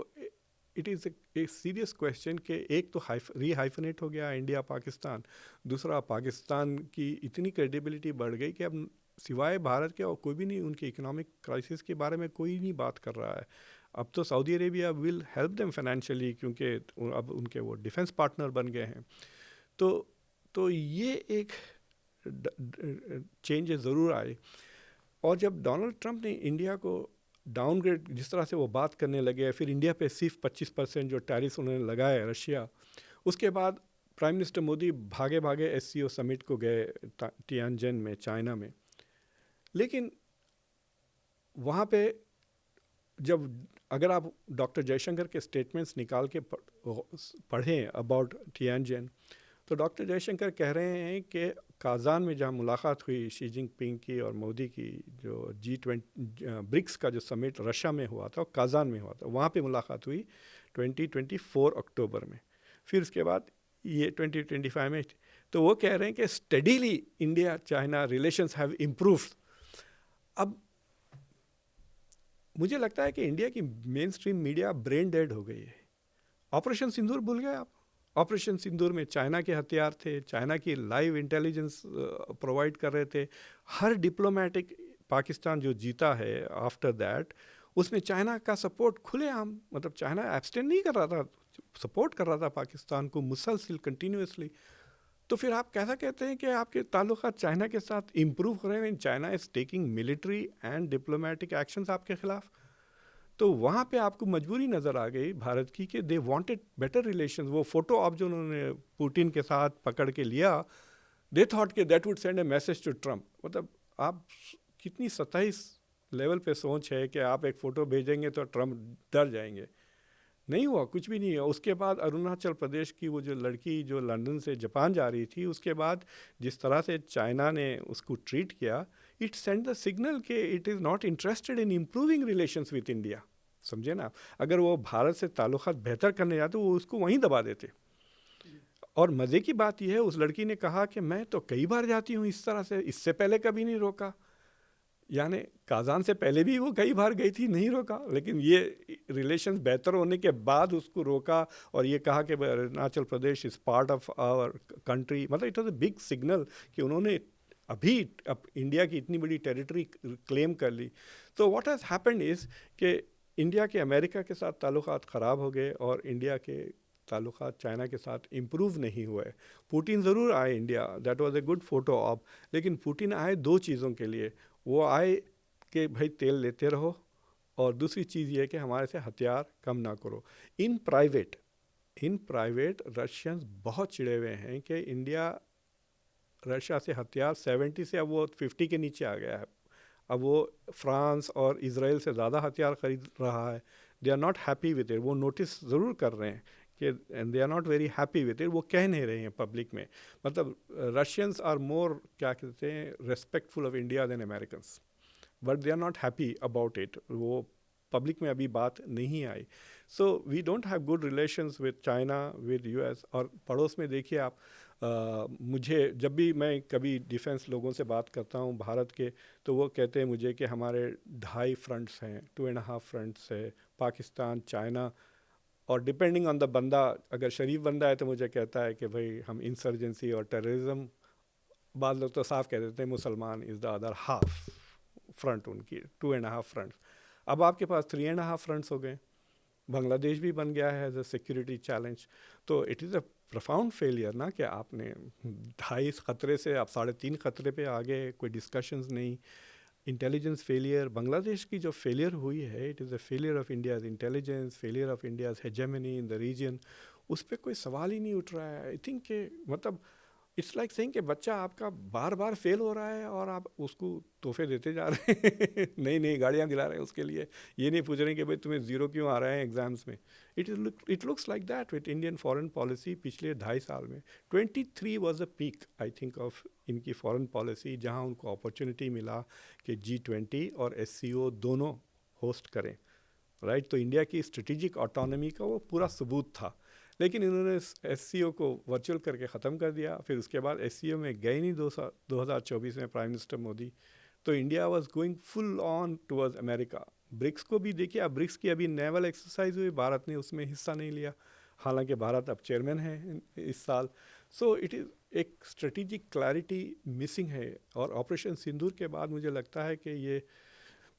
it is a serious question कि एक तो रीहाइफनेट हो गया इंडिया पाकिस्तान, दूसरा पाकिस्तान की इतनी क्रेडिबिलिटी बढ़ गई कि अब सिवाय भारत के और कोई भी नहीं, उनके इकोनॉमिक क्राइसिस के बारे में कोई नहीं बात कर रहा है। अब तो Saudi Arabia will help them financially, क्योंकि अब उनके वो डिफेंस पार्टनर बन गए हैं। तो ये एक चेंजेस ज़रूर आए। और जब डोनाल्ड ट्रंप ने इंडिया को डाउनग्रेड, जिस तरह से वो बात करने लगे, फिर इंडिया पे सिर्फ 25% जो टैरिफ उन्होंने लगाए रशिया, उसके बाद प्राइम मिनिस्टर मोदी भागे भागे SCO समिट को गए टियानजिन में, चाइना में। लेकिन वहाँ पे जब अगर आप डॉक्टर जयशंकर के स्टेटमेंट्स निकाल के पढ़ें अबाउट टियानजिन, तो डॉक्टर जयशंकर कह रहे हैं कि काज़ान में जहाँ मुलाकात हुई शी जिनपिंग की और मोदी की, जो G20 ब्रिक्स का जो समिट रशिया में हुआ था, काज़ान में हुआ था, वहाँ पे मुलाकात हुई 2024 अक्टूबर में। फिर उसके बाद ये 2025 में, तो वो कह रहे हैं कि steadily India China relations have improved. अब मुझे लगता है कि इंडिया की main stream media brain dead हो गई है। ऑपरेशन सिंदूर भूल गए आप? ऑपरेशन सिंदूर में चाइना के हथियार थे, चाइना की लाइव इंटेलिजेंस प्रोवाइड कर रहे थे। हर डिप्लोमेटिक पाकिस्तान जो जीता है आफ्टर दैट, उसमें चाइना का सपोर्ट खुलेआम, मतलब चाइना एब्सटेन नहीं कर रहा था, सपोर्ट कर रहा था पाकिस्तान को मुसलसिल कंटिन्यूसली। तो फिर आप कैसा कहते हैं कि आपके ताल्लुकात चाइना के साथ इम्प्रूव हो रहे हैं? China is taking military and diplomatic actions आपके खिलाफ। तो वहाँ पे आपको मजबूरी नज़र आ गई भारत की कि दे वांटेड बेटर रिलेशंस। वो फ़ोटो आप जो उन्होंने पुतिन के साथ पकड़ के लिया, दे थॉट कि that would send a message to Trump. मतलब आप कितनी सतही लेवल पे सोच है कि आप एक फ़ोटो भेजेंगे तो ट्रंप डर जाएंगे। नहीं हुआ, कुछ भी नहीं हुआ। उसके बाद अरुणाचल प्रदेश की वो जो लड़की जो लंदन से जापान जा रही थी, उसके बाद जिस तरह से चाइना ने उसको ट्रीट किया, इट सेंड द सिग्नल कि it is not interested in improving relations with India. समझे ना? अगर वो भारत से ताल्लुकात बेहतर करने जाते वो उसको वहीं दबा देते। और मज़े की बात यह है, उस लड़की ने कहा कि मैं तो कई बार जाती हूँ इस तरह से, इससे पहले कभी नहीं रोका। यानी काज़ान से पहले भी वो कई बार गई थी, नहीं रोका, लेकिन ये रिलेशंस बेहतर होने के बाद उसको रोका और ये कहा कि Arunachal Pradesh is part of our country. मतलब it was a big signal कि उन्होंने अभी अब इंडिया की इतनी बड़ी टेरिटरी क्लेम कर ली। तो व्हाट हैज़ हैपेंड इज़ कि इंडिया के अमेरिका के साथ ताल्लुकात ख़राब हो गए और इंडिया के ताल्लुकात चाइना के साथ इम्प्रूव नहीं हुए। पुतिन ज़रूर आए India, that was a good photo op, लेकिन पुतिन आए 2 चीज़ों के लिए। वो आए कि भाई तेल लेते रहो और दूसरी चीज़ ये है कि हमारे से हथियार कम ना करो। इन प्राइवेट रशियंस बहुत चिड़े हुए हैं कि इंडिया रशिया से हथियार 70 से अब वो 50 के नीचे आ गया है। अब वो फ्रांस और इजराइल से ज़्यादा हथियार खरीद रहा है। They are not happy with it. वो नोटिस ज़रूर कर रहे हैं कि they are not very happy with it. वो कह नहीं रहे हैं पब्लिक में। मतलब रशियंस आर मोर क्या कहते हैं respectful of India than Americans, but they are not happy about it. वो पब्लिक में अभी बात नहीं आई। So we don't have good relations with China, with US. और पड़ोस में देखिए आप, मुझे जब भी मैं कभी डिफेंस लोगों से बात करता हूँ भारत के, तो वो कहते हैं मुझे कि हमारे 2.5 फ्रंट्स हैं, 2.5 फ्रंट्स है, पाकिस्तान, चाइना। और डिपेंडिंग ऑन द बंदा, अगर शरीफ बंदा है तो मुझे कहता है कि भाई हम इंसर्जेंसी और टेररिज्म। बाद लोग तो साफ कह देते हैं मुसलमान is the other half front, उनकी 2.5 फ्रंट्स। अब आपके पास 3.5 फ्रंट्स हो गए। बांग्लादेश भी बन गया है एज अ सिक्योरिटी चैलेंज। तो it is a profound failure ना कि आपने 2.5 खतरे से आप 3.5 खतरे पे आ गए, कोई डिस्कशंस नहीं। इंटेलिजेंस फेलियर, बांग्लादेश की जो फेलियर हुई है, it is a failure of India's intelligence, failure of India's hegemony in the region. उस पर कोई सवाल ही नहीं उठ रहा है। आई थिंक कि मतलब इट्स लाइक सेइंग कि बच्चा आपका बार बार फेल हो रहा है और आप उसको तोहफे देते जा रहे हैं नई नई गाड़ियाँ दिला रहे हैं उसके लिए। ये नहीं पूछ रहे कि भाई तुम्हें 0 क्यों आ रहे हैं एग्जाम्स में। It looks like that with Indian foreign policy पिछले 2.5 साल में। 23 was the peak I think of इनकी फॉरेन पॉलिसी, जहाँ उनको अपॉर्चुनिटी मिला कि G20 और SCO दोनों होस्ट करें, राइट। तो इंडिया की स्ट्रेटेजिक ऑटोनॉमी का वो पूरा सबूत था। लेकिन इन्होंने SCO को वर्चुअल करके ख़त्म कर दिया। फिर उसके बाद SCO में गए नहीं 2024 में प्राइम मिनिस्टर मोदी। तो India was going full on towards America. BRICS को भी देखिए, अब ब्रिक्स की अभी नेवल एक्सरसाइज हुई, भारत ने उसमें हिस्सा नहीं लिया, हालांकि भारत अब चेयरमैन है इस साल। सो इट इज़ एक स्ट्रेटेजिक क्लैरिटी मिसिंग है। और ऑपरेशन सिंदूर के बाद मुझे लगता है कि ये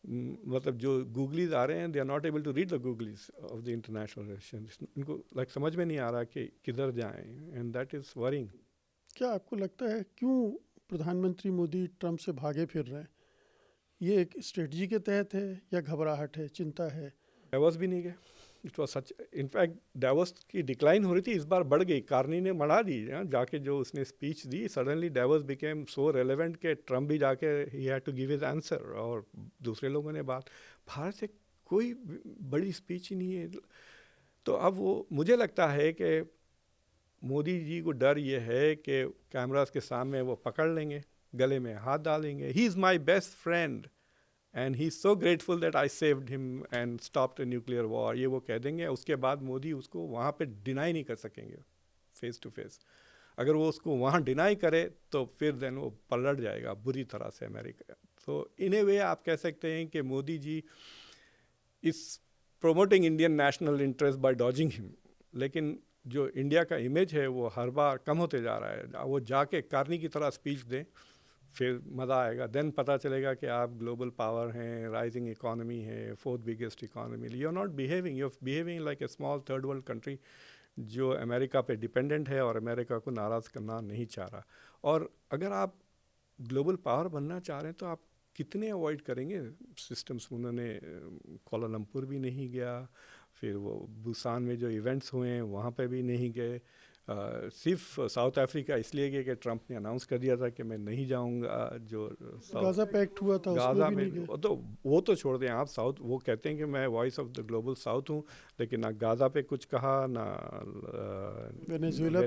मतलब जो गूगलीज आ रहे हैं, they are not able to read the googlies of the international relations. इनको लाइक समझ में नहीं आ रहा कि किधर जाएं, एंड दैट इज़ वरिंग। क्या आपको लगता है क्यों प्रधानमंत्री मोदी ट्रंप से भागे फिर रहे हैं? ये एक स्ट्रेटजी के तहत है या घबराहट है, चिंता है? डावोस भी नहीं गए। It was such, in fact Davos की डिक्लाइन हो रही थी, इस बार बढ़ गई। कार्नी ने बढ़ा दी जाके, जो उसने स्पीच दी, suddenly Davos became so relevant कि ट्रम्प भी जाके ही had to give his answer. और दूसरे लोगों ने बात, भारत से कोई बड़ी स्पीच ही नहीं है। तो अब वो मुझे लगता है कि मोदी जी को डर ये है कि कैमरास के सामने वो पकड़ लेंगे, गले में हाथ डालेंगे, he is my best friend and he is so grateful that I saved him and stopped a nuclear war, ये वो कह देंगे। उसके बाद मोदी उसको वहाँ पे डिनाई नहीं कर सकेंगे फेस टू फेस। अगर वो उसको वहाँ डिनाई करे तो फिर देन वो पलट जाएगा बुरी तरह से अमेरिका। तो इन ए वे आप कह सकते हैं कि Modi ji is promoting Indian national interest by dodging him. लेकिन जो इंडिया का इमेज है वो हर बार कम होते जा रहा है। वो जाके कार्नी की तरह स्पीच दें, फिर मज़ा आएगा। देन पता चलेगा कि आप ग्लोबल पावर हैं, राइजिंग इकोनॉमी है, 4th biggest economy. You are not behaving, you are behaving like a small third world country जो अमेरिका पे डिपेंडेंट है और अमेरिका को नाराज़ करना नहीं चाह रहा। और अगर आप ग्लोबल पावर बनना चाह रहे हैं तो आप कितने अवॉइड करेंगे सिस्टम्स। उन्होंने कोलालमपुर भी नहीं गया, फिर वो बुसान में जो इवेंट्स हुए हैं वहाँ पे भी नहीं गए। सिर्फ साउथ अफ्रीका इसलिए गए कि ट्रंप ने अनाउंस कर दिया था कि मैं नहीं जाऊंगा। जो गाजा पैक्ट हुआ था गाजा उसमें भी नहीं में गए। तो वो तो छोड़ दें आप, साउथ वो कहते हैं कि मैं voice of the global south हूँ, लेकिन ना गाजा पे कुछ कहा, ना वेनेजुएला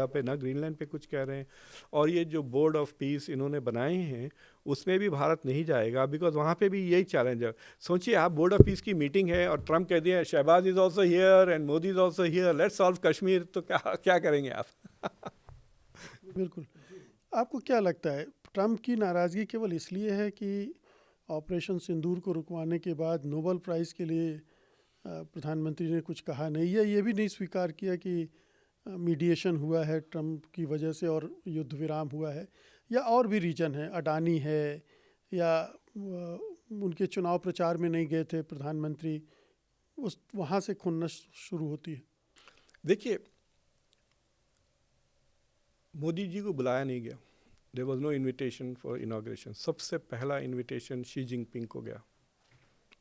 पे, ना ग्रीनलैंड पे कुछ कह रहे हैं। और ये जो बोर्ड ऑफ पीस इन्होंने बनाए हैं उसमें भी भारत नहीं जाएगा, बिकॉज वहाँ पे भी यही चैलेंज है। सोचिए आप, बोर्ड ऑफ पीस की मीटिंग है और ट्रंप कह दिया Shahbaz is also here and Modi is also here, let's solve Kashmir. तो क्या करेंगे आप बिल्कुल। आपको क्या लगता है ट्रंप की नाराज़गी केवल इसलिए है कि ऑपरेशन सिंदूर को रुकवाने के बाद नोबेल प्राइज़ के लिए प्रधानमंत्री ने कुछ कहा नहीं, या ये भी नहीं स्वीकार किया कि मीडिएशन हुआ है ट्रंप की वजह से और युद्ध विराम हुआ है, या और भी रीजन है, अडानी है, या उनके चुनाव प्रचार में नहीं गए थे प्रधानमंत्री, उस वहाँ से खुन्नस शुरू होती है? देखिए, मोदी जी को बुलाया नहीं गया, there was no invitation for inauguration. सबसे पहला इनविटेशन शी जिनपिंग को गया,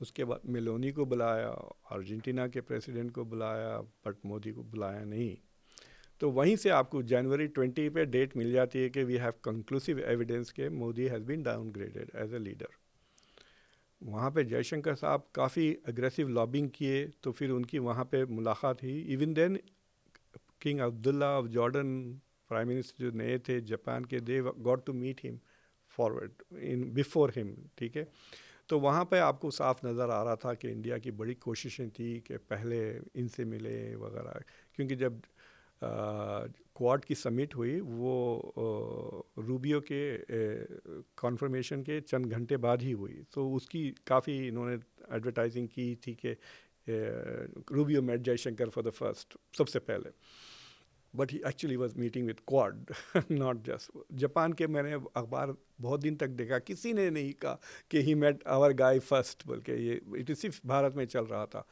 उसके बाद मेलोनी को बुलाया, अर्जेंटीना के प्रेसिडेंट को बुलाया, बट मोदी को बुलाया नहीं। तो वहीं से आपको जनवरी 20 पे डेट मिल जाती है कि वी हैव कंक्लूसिव एविडेंस के Modi has been downgraded as a leader. वहाँ पे जयशंकर साहब काफ़ी अग्रेसिव लॉबिंग किए, तो फिर उनकी वहाँ पे मुलाकात हुई। Even then King Abdullah of Jordan, prime minister जो नए थे जापान के, they got to meet him forward in before him, ठीक है। तो वहाँ पे आपको साफ नज़र आ रहा था कि इंडिया की बड़ी कोशिशें थी कि पहले इनसे मिले वगैरह, क्योंकि जब क्वाड की समिट हुई वो रूबियो के कॉन्फर्मेशन के चंद घंटे बाद ही हुई, तो उसकी काफ़ी इन्होंने एडवर्टाइजिंग की थी कि Rubio met Jaishankar for the first, सबसे पहले, but he actually was meeting with Quad, not just Japan के। मैंने अखबार बहुत दिन तक देखा, किसी ने नहीं कहा कि he met our guy first, बल्कि ये इट सिर्फ भारत में चल रहा था।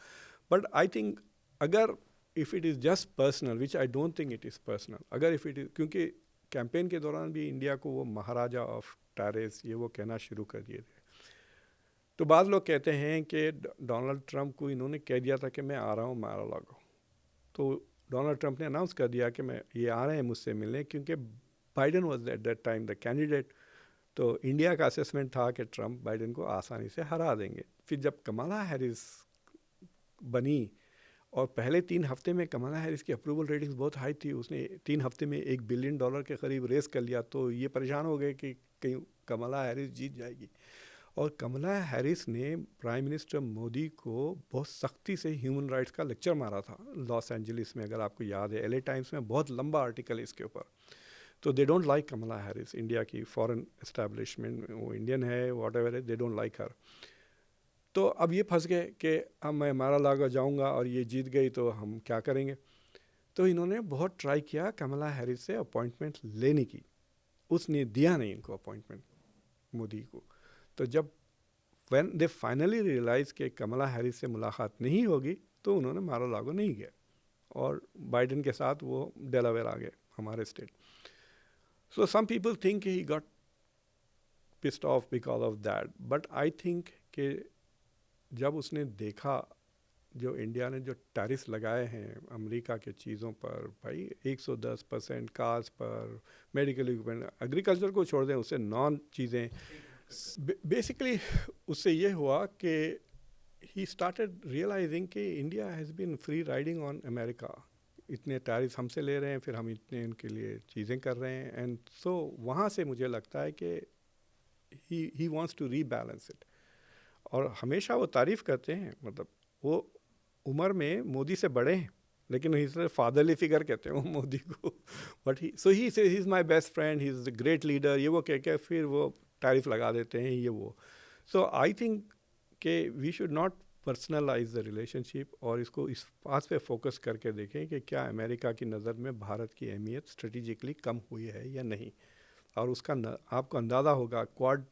बट आई थिंक अगर if it is just personal, which I don't think it is personal, अगर इफ़ इट इज़, क्योंकि कैंपेन के दौरान भी इंडिया को वो महाराजा ऑफ टेरेस ये वो कहना शुरू कर दिए थे। तो बाद लोग कहते हैं कि डोनाल्ड ट्रंप को इन्होंने कह दिया था कि मैं आ रहा हूँ मार-आ-लागो, तो डोनाल्ड ट्रंप ने अनाउंस कर दिया कि मैं ये आ रहे हैं मुझसे मिलने, क्योंकि Biden was at that time the candidate. तो इंडिया का असेसमेंट था कि ट्रंप बाइडन को आसानी से हरा देंगे। फिर जब कमला हैरिस बनी और पहले 3 हफ्ते में कमला हैरिस की अप्रूवल रेटिंग्स बहुत हाई थी, उसने 3 हफ्ते में $1 बिलियन के करीब रेस कर लिया, तो ये परेशान हो गए कि कहीं कमला हैरिस जीत जाएगी। और कमला हैरिस ने प्राइम मिनिस्टर मोदी को बहुत सख्ती से ह्यूमन राइट्स का लेक्चर मारा था लॉस एंजलिस में, अगर आपको याद है। LA टाइम्स में बहुत लंबा आर्टिकल इसके ऊपर। तो they don't like Kamala Harris, India की फॉरेन एस्टैब्लिशमेंट, वो इंडियन है वॉट एवर है, दे डोंट लाइक हर। तो अब ये फंस गए कि अब मैं मार-आ-लागो जाऊँगा और ये जीत गई तो हम क्या करेंगे। तो इन्होंने बहुत ट्राई किया कमला हैरिस से अपॉइंटमेंट लेने की, उसने दिया नहीं इनको अपॉइंटमेंट मोदी को। तो जब व्हेन दे फाइनली रियलाइज कि कमला हैरिस से मुलाकात नहीं होगी, तो उन्होंने मार-आ-लागो नहीं गए और बाइडन के साथ वो डेलावेयर आ गए, हमारे स्टेट। So some people think he got pissed off because of that, but I think कि जब उसने देखा जो इंडिया ने जो टैरिफ लगाए हैं अमेरिका के चीज़ों पर, भाई 110% कार्स पर, मेडिकल इक्विपमेंट, एग्रीकल्चर को छोड़ दें, उससे नॉन चीज़ें, बेसिकली उससे ये हुआ कि ही स्टार्टेड रियलाइजिंग कि India has been free riding on America. इतने टैरिफ हमसे ले रहे हैं, फिर हम इतने इनके लिए चीज़ें कर रहे हैं, एंड सो वहाँ से मुझे लगता है कि he wants to rebalance it. और हमेशा वो तारीफ़ करते हैं, मतलब वो उम्र में मोदी से बड़े हैं, लेकिन इस फादरली फिगर कहते हैं वो मोदी को, but he is my best friend, he is a great leader, ये वो कह के फिर वो तारीफ़ लगा देते हैं ये वो। सो आई थिंक कि we should not personalize the relationship, और इसको इस बात पे फोकस करके देखें कि क्या अमेरिका की नज़र में भारत की अहमियत स्ट्रेटिजिकली कम हुई है या नहीं। और उसका आपको अंदाज़ा होगा, quad,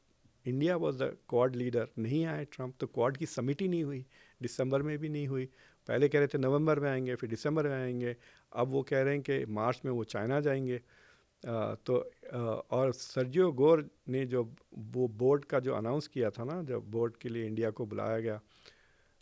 India was the quad leader, नहीं आए ट्रंप, तो क्वाड की समिट ही नहीं हुई, दिसंबर में भी नहीं हुई। पहले कह रहे थे नवंबर में आएंगे, फिर दिसंबर में आएंगे, अब वो कह रहे हैं कि मार्च में वो चाइना जाएंगे। और सर्जियो गोर ने जो वो बोर्ड का जो अनाउंस किया था ना, जब बोर्ड के लिए इंडिया को बुलाया गया,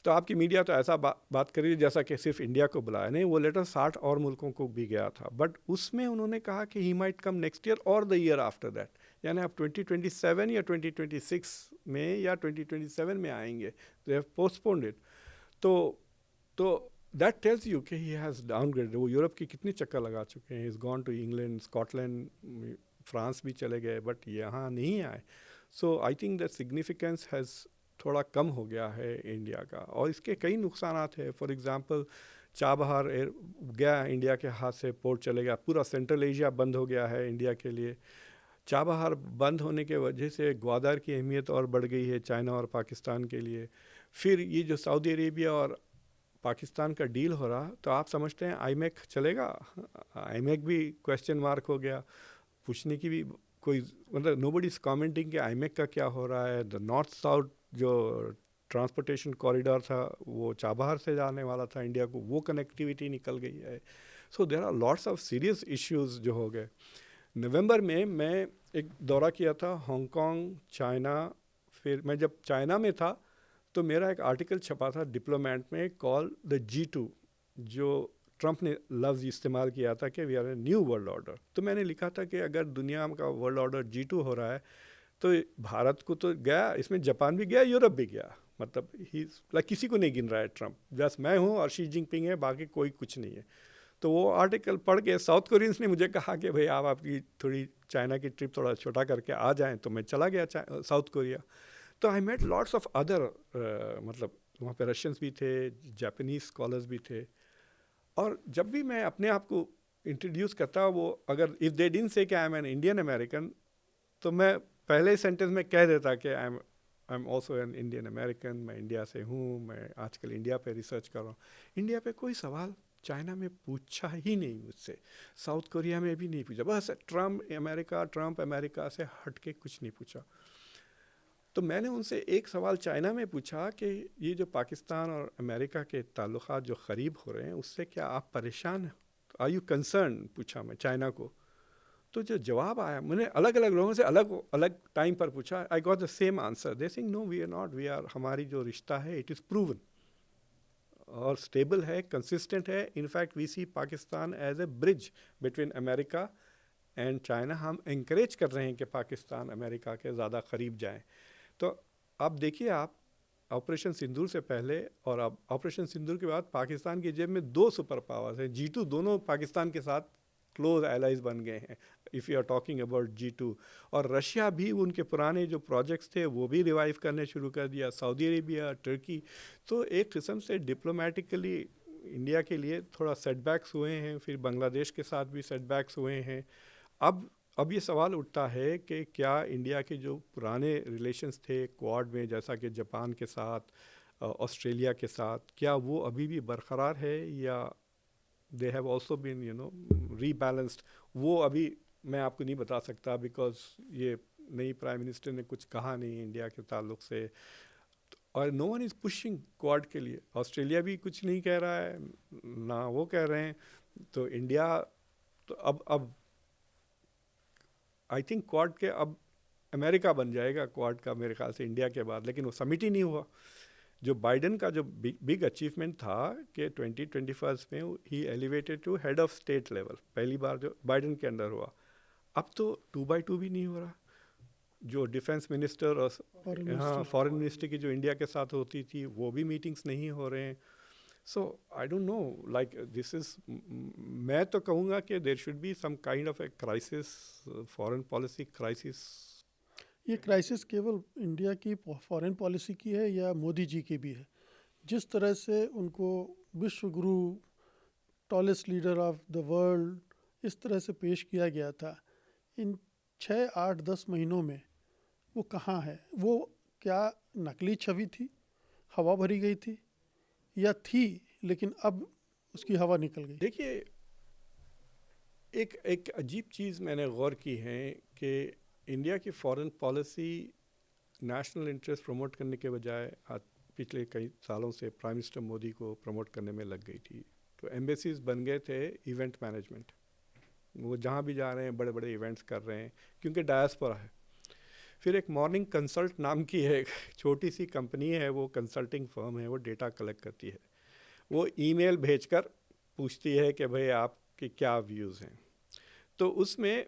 तो आपकी मीडिया तो ऐसा बात कर रही है जैसा कि सिर्फ इंडिया को बुलाया, नहीं, वो लेटर 60 और मुल्कों को भी गया था। बट उसमें उन्होंने कहा कि he might come next year और द ईयर आफ्टर दैट, यानी आप 2027 या 2026 में या 2027 में आएंगे, दे हैव पोस्टपोन्ड इट। तो दैट टेल्स यू कि ही हैज़ डाउनग्रेड। वो यूरोप की कितनी चक्कर लगा चुके हैं, is gone to England, Scotland, France भी चले गए, बट यहाँ नहीं आए। So I think that significance has थोड़ा कम हो गया है इंडिया का, और इसके कई नुकसानात हैं। फॉर एग्ज़ाम्पल, चाबहार गया इंडिया के हाथ से, पोर्ट चले गया, पूरा सेंट्रल एशिया बंद हो गया है इंडिया के लिए। चाबहार बंद होने के वजह से ग्वादर की अहमियत और बढ़ गई है चाइना और पाकिस्तान के लिए। फिर ये जो सऊदी अरेबिया और पाकिस्तान का डील हो रहा, तो आप समझते हैं आईमेक चलेगा? आईमेक भी क्वेश्चन मार्क हो गया, पूछने की भी कोई, मतलब नोबडी इज़ कमेंटिंग कि आईमेक का क्या हो रहा है। द नॉर्थ साउथ जो ट्रांसपोर्टेशन कॉरिडोर था वो चाबहार से जाने वाला था इंडिया को, वो कनेक्टिविटी निकल गई है। So there are lots of serious issues जो हो गए। नवंबर में मैं एक दौरा किया था हांगकांग, चाइना। फिर मैं जब चाइना में था तो मेरा एक आर्टिकल छपा था डिप्लोमेट में कॉल द G2, जो ट्रंप ने लफ्ज़ इस्तेमाल किया था कि we are a new world order. तो मैंने लिखा था कि अगर दुनिया का वर्ल्ड ऑर्डर G2 हो रहा है तो भारत को तो गया, इसमें जापान भी गया, यूरोप भी गया, मतलब ही लाइक किसी को नहीं गिन रहा है ट्रंप, बस मैं हूँ और शी जिनपिंग है, बाकी कोई कुछ नहीं है। तो वो आर्टिकल पढ़ के साउथ कोरियंस ने मुझे कहा कि भाई आप आपकी थोड़ी चाइना की ट्रिप थोड़ा छोटा करके आ जाएं, तो मैं चला गया साउथ कोरिया। तो I met lots of other, मतलब वहाँ पे रशियंस भी थे, जापानीज स्कॉलर्स भी थे। और जब भी मैं अपने आप को इंट्रोड्यूस करता, वो अगर इफ़ दे डिडंट से कि I am an Indian American, तो मैं पहले सेंटेंस में कह देता कि I am also an Indian American, मैं इंडिया से हूँ, मैं आजकल इंडिया पे रिसर्च कर रहा हूँ। इंडिया पे कोई सवाल चाइना में पूछा ही नहीं मुझसे, साउथ कोरिया में भी नहीं पूछा, बस ट्रम्प अमेरिका से हट के कुछ नहीं पूछा। तो मैंने उनसे एक सवाल चाइना में पूछा कि ये जो पाकिस्तान और अमेरिका के ताल्लुकात जो क़रीब हो रहे हैं, उससे क्या आप परेशान हैं, आर यू कंसर्न, पूछा मैं चाइना को। तो जो जवाब आया, मैंने अलग अलग लोगों से अलग अलग टाइम पर पूछा, I got the same answer, they saying no we are not, we are, हमारी जो रिश्ता है इट इज़ प्रूवन और स्टेबल है, कंसिस्टेंट है। In fact we see Pakistan as a bridge between America and China. हम इंकरेज कर रहे हैं कि पाकिस्तान अमेरिका के ज़्यादा करीब जाएं। तो अब देखिए, आप ऑपरेशन सिंदूर से पहले और अब ऑपरेशन सिंदूर के बाद पाकिस्तान की जेब में 2 सुपर पावर्स हैं। G2 दोनों पाकिस्तान के साथ क्लोज एलाइज बन गए हैं, if you are talking about G2। और रशिया भी उनके पुराने जो प्रोजेक्ट्स थे वो भी रिवाइव करने शुरू कर दिया, सऊदी अरेबिया, टर्की। तो एक किस्म से डिप्लोमेटिकली इंडिया के लिए थोड़ा सेटबैक्स हुए हैं, फिर बांग्लादेश के साथ भी सेटबैक्स हुए हैं। अब ये सवाल उठता है कि क्या इंडिया के जो पुराने रिलेशंस थे क्वाड में, जैसा कि जापान के साथ, ऑस्ट्रेलिया के साथ, क्या वो अभी भी बरकरार है या दे हैव ऑल्सो बीन रीबैलेंस्ड? वो अभी मैं आपको नहीं बता सकता, बिकॉज ये नई प्राइम मिनिस्टर ने कुछ कहा नहीं इंडिया के ताल्लुक से, और no one is pushing Quad के लिए। ऑस्ट्रेलिया भी कुछ नहीं कह रहा है, ना वो कह रहे हैं। तो इंडिया तो अब आई थिंक क्वाड के अब अमेरिका बन जाएगा क्वाड का, मेरे ख्याल से इंडिया के बाद, लेकिन वो समिट ही नहीं हुआ। जो बाइडन का जो बिग अचीवमेंट था कि 2021 में ही elevated to head of state level, पहली बार जो बाइडन के अंडर हुआ। अब तो 2x2 भी नहीं हो रहा। जो डिफेंस मिनिस्टर और फॉरेन मिनिस्टर की जो इंडिया के साथ होती थी, वो भी मीटिंग्स नहीं हो रहे हैं। So I don't know, like this is, मैं तो कहूँगा कि there should be some kind of a crisis, foreign policy crisis. ये क्राइसिस केवल इंडिया की फॉरेन पॉलिसी की है या मोदी जी की भी है? जिस तरह से उनको विश्व गुरु, tallest leader of the world, इस तरह से पेश किया गया था, इन 6, 8, 10 महीनों में वो कहाँ है? वो क्या नकली छवि थी, हवा भरी गई थी, या थी लेकिन अब उसकी हवा निकल गई? देखिए, एक अजीब चीज़ मैंने गौर की है कि इंडिया की foreign policy national interest promote करने के बजाय पिछले कई सालों से प्राइम मिनिस्टर मोदी को प्रमोट करने में लग गई थी। तो एम्बेसीज बन गए थे इवेंट मैनेजमेंट, वो जहाँ भी जा रहे हैं बड़े बड़े इवेंट्स कर रहे हैं, क्योंकि डायस्पोरा है। फिर एक मॉर्निंग कंसल्ट नाम की है, छोटी सी कंपनी है, वो कंसल्टिंग फर्म है, वो डेटा कलेक्ट करती है, वो ईमेल भेजकर पूछती है कि भाई आपके क्या व्यूज़ हैं। तो उसमें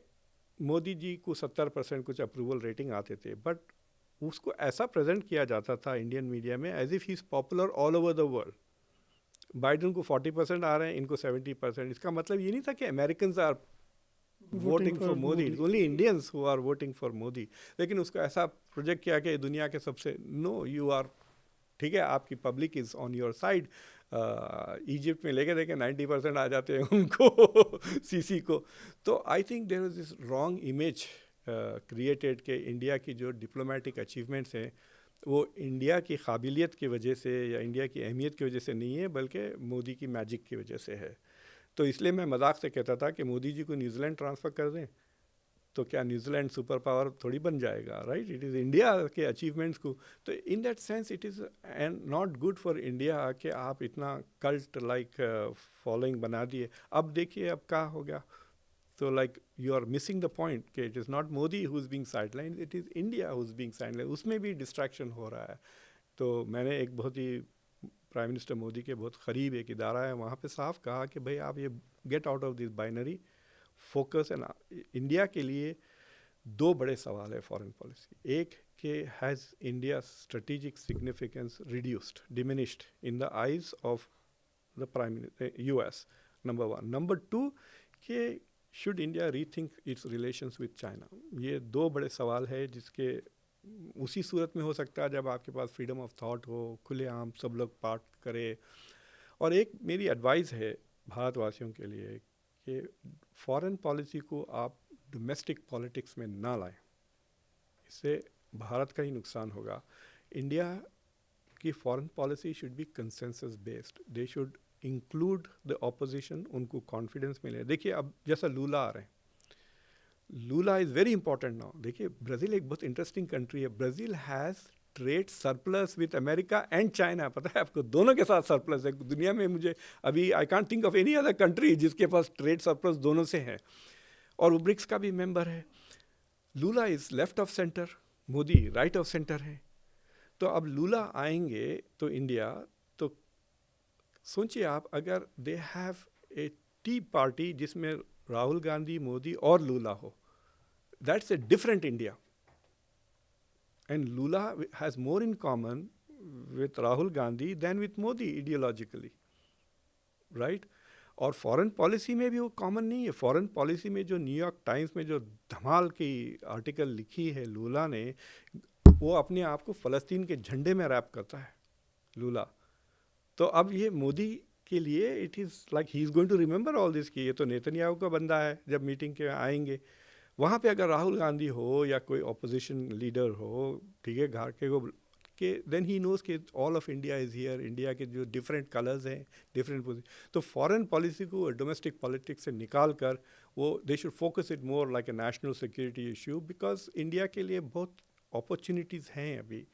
मोदी जी को 70% कुछ अप्रूवल रेटिंग आते थे, बट उसको ऐसा प्रेजेंट किया जाता था इंडियन मीडिया में as if he is popular all over the world. Biden को 40% आ रहे हैं, इनको 70%। इसका मतलब ये नहीं था कि American are voting for Modi, it's only Indians who are voting for Modi. लेकिन उसको ऐसा प्रोजेक्ट किया कि दुनिया के सबसे, नो यू आर, ठीक है, आपकी public is on your side. Egypt में लेके देखे 90% आ जाते हैं उनको सीसी को। तो I think there is this wrong image created कि इंडिया की जो डिप्लोमेटिक अचीवमेंट्स हैं वो इंडिया की काबिलियत की वजह से या इंडिया की अहमियत की वजह से नहीं है, बल्कि मोदी की मैजिक की वजह से है। तो इसलिए मैं मजाक से कहता था कि मोदी जी को न्यूजीलैंड ट्रांसफ़र कर दें तो क्या न्यूजीलैंड सुपर पावर थोड़ी बन जाएगा, राइट? इट इज़ इंडिया के अचीवमेंट्स को, तो in that sense it is and not good for India कि आप इतना कल्ट लाइक फॉलोइंग बना दिए। अब देखिए अब क्या हो गया। तो like you are missing the point कि it is not Modi who is being sideline, it is India who is being sideline. उसमें भी डिस्ट्रैक्शन हो रहा है। तो मैंने एक बहुत ही प्राइम मिनिस्टर मोदी के बहुत करीब एक इदारा है, वहाँ पे साफ कहा कि भाई आप ये get out of this binary focus. And India के लिए दो बड़े सवाल है फॉरेन पॉलिसी। एक कि has India strategic significance reduced, diminished in the eyes of the prime minister US, number one. Number two कि should India rethink its relations with China. ये दो बड़े सवाल है जिसके उसी सूरत में हो सकता है जब आपके पास फ्रीडम ऑफ थॉट हो, खुलेआम सब लोग पार्ट करें। और एक मेरी एडवाइस है भारतवासियों के लिए कि फॉरेन पॉलिसी को आप डोमेस्टिक पॉलिटिक्स में ना लाएं, इससे भारत का ही नुकसान होगा। इंडिया की foreign policy should be consensus based, they should include the opposition, उनको कॉन्फिडेंस मिले। देखिए अब जैसा लूला आ रहे हैं, लूला इज़ वेरी इंपॉर्टेंट नाउ। देखिए ब्राज़ील एक बहुत इंटरेस्टिंग कंट्री है। Brazil has trade surplus with America and China, पता है आपको, दोनों के साथ सरप्लस है दुनिया में। मुझे अभी I can't think of any other country जिसके पास ट्रेड सरप्लस दोनों से है, और वो ब्रिक्स का भी मेंबर है। Lula is left of centre, Modi right of centre है। तो अब लूला आएंगे तो इंडिया, तो सोचिए आप, अगर they have a tea party जिसमें राहुल गांधी, मोदी और लूला हो, that's a different India. And Lula has more in common with Rahul Gandhi than with Modi ideologically, right. और फॉरेन पॉलिसी में भी वो कॉमन नहीं है। फॉरेन पॉलिसी में जो न्यूयॉर्क टाइम्स में जो धमाल की आर्टिकल लिखी है लूला ने, वो अपने आप को फ़लस्तीन के झंडे में रैप करता है लूला। तो अब ये मोदी के लिए it is like he is going to remember all this कि ये तो नेतन्याहू का बंदा है। जब मीटिंग के आएंगे वहाँ पे अगर राहुल गांधी हो या कोई ऑपोजिशन लीडर हो, ठीक है, घर के को कि देन ही नोज कि all of India is here, India के जो डिफरेंट कलर्स हैं, डिफरेंट पोजिशन। तो फॉरेन पॉलिसी को डोमेस्टिक पॉलिटिक्स से निकाल कर वो they should focus it more like a national security issue, because India के लिए बहुत अपॉर्चुनिटीज़ हैं अभी।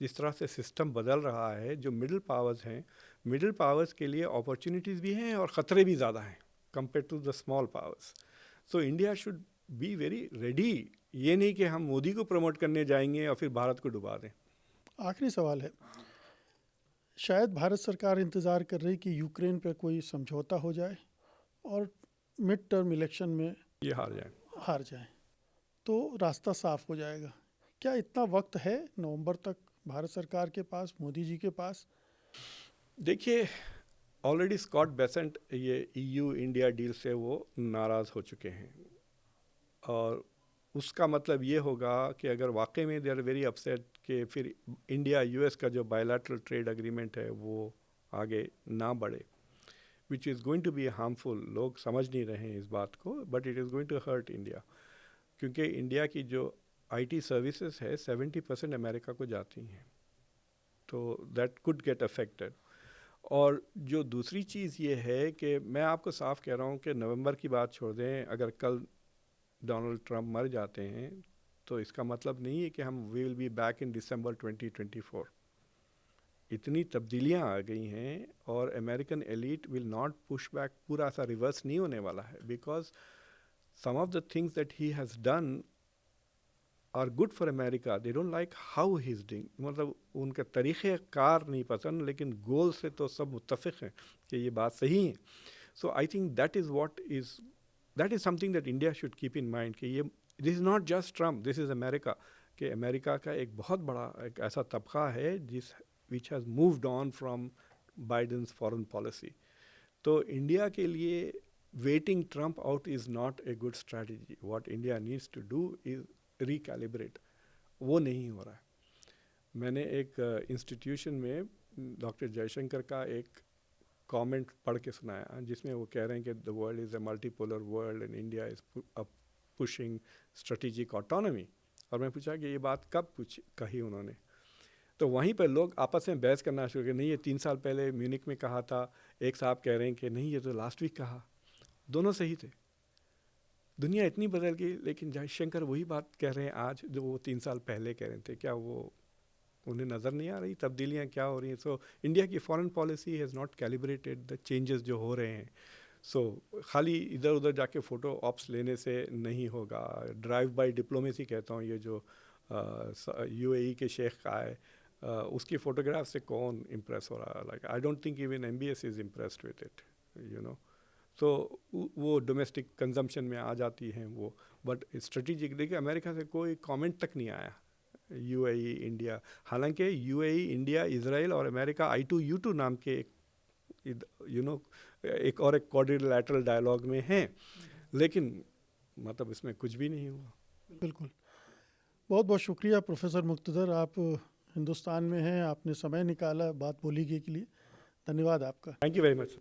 जिस तरह से सिस्टम बदल रहा है, जो मिडिल पावर्स हैं, मिडिल पावर्स के लिए अपॉर्चुनिटीज़ भी हैं और ख़तरे भी ज़्यादा हैं compare to the small powers. So India should be very ready. ये नहीं कि हम मोदी को प्रमोट करने जाएंगे और फिर भारत को डुबा दें। आखिरी सवाल है, शायद भारत सरकार इंतज़ार कर रही कि यूक्रेन पे कोई समझौता हो जाए और मिड टर्म इलेक्शन में ये हार जाए तो रास्ता साफ हो जाएगा। क्या इतना वक्त है नवंबर तक भारत सरकार के पास, मोदी जी के पास? देखिए ऑलरेडी स्कॉट बेसेंट ये EU इंडिया डील से वो नाराज़ हो चुके हैं, और उसका मतलब ये होगा कि अगर वाकई में दे आर वेरी अपसेट कि फिर इंडिया US का जो बायलैटरल ट्रेड एग्रीमेंट है वो आगे ना बढ़े, which is going to be harmful. लोग समझ नहीं रहे हैं इस बात को, but it is going to hurt India, क्योंकि इंडिया की जो IT सर्विसेज है 70% अमेरिका को जाती हैं, तो दैट कुड गेट अफेक्टेड। और जो दूसरी चीज़ ये है कि मैं आपको साफ कह रहा हूँ कि नवंबर की बात छोड़ दें, अगर कल डोनाल्ड ट्रंप मर जाते हैं तो इसका मतलब नहीं है कि हम we will be back in December 2024। इतनी तब्दीलियाँ आ गई हैं और American elite will not push back, पूरा सा रिवर्स नहीं होने वाला है, because some of the things that he has done are good for America. They don't like how he is doing, मतलब उनका तरीक़े कार नहीं पसंद, लेकिन गोल से तो सब मुत्तफ़िक़ हैं कि ये बात सही है। So I think that is something that India should keep in mind कि ये this is not just Trump, this is America. कि अमेरिका का एक बहुत बड़ा एक ऐसा तबका है which has moved on from Biden's foreign policy. तो इंडिया के लिए waiting Trump out is not a good strategy. What India needs to do is recalibrate. वो नहीं हो रहा है। मैंने एक इंस्टीट्यूशन में डॉक्टर जयशंकर का एक कमेंट पढ़ के सुनाया, जिसमें वो कह रहे हैं कि the world is a multipolar world and India is pushing strategic autonomy. और मैं पूछा कि ये बात कब कही उन्होंने, तो वहीं पर लोग आपस में बहस करना शुरू किया। नहीं, ये 3 साल पहले म्यूनिक में कहा था, एक साहब कह रहे हैं कि नहीं ये तो लास्ट वीक कहा। दोनों सही थे। दुनिया इतनी बदल गई, लेकिन जयशंकर वही बात कह रहे हैं आज जो वो 3 साल पहले कह रहे थे। क्या वो उन्हें नज़र नहीं आ रही तब्दीलियाँ क्या हो रही हैं? सो इंडिया की foreign policy has not calibrated the changes जो हो रहे हैं। सो खाली इधर उधर जाके फ़ोटो ऑप्स लेने से नहीं होगा। ड्राइव बाय डिप्लोमेसी कहता हूँ, ये जो UAE के शेख का है, उसकी फोटोग्राफ से कौन इम्प्रेस हो रहा है? Like I don't think even MBS is impressed with it, you know. तो वो डोमेस्टिक कंजम्पशन में आ जाती हैं वो. बट स्ट्रेटेजिक देखिए, अमेरिका से कोई कमेंट तक नहीं आया UAE इंडिया. हालांकि UAE इंडिया, इजराइल और अमेरिका I2U2 नाम के एक क्वाड्रिलैटरल डायलॉग में हैं, लेकिन मतलब इसमें कुछ भी नहीं हुआ. बिल्कुल. बहुत बहुत शुक्रिया प्रोफेसर मुक्तदर, आप हिंदुस्तान में हैं, आपने समय निकाला बात बोली के लिए. धन्यवाद आपका. Thank you very much.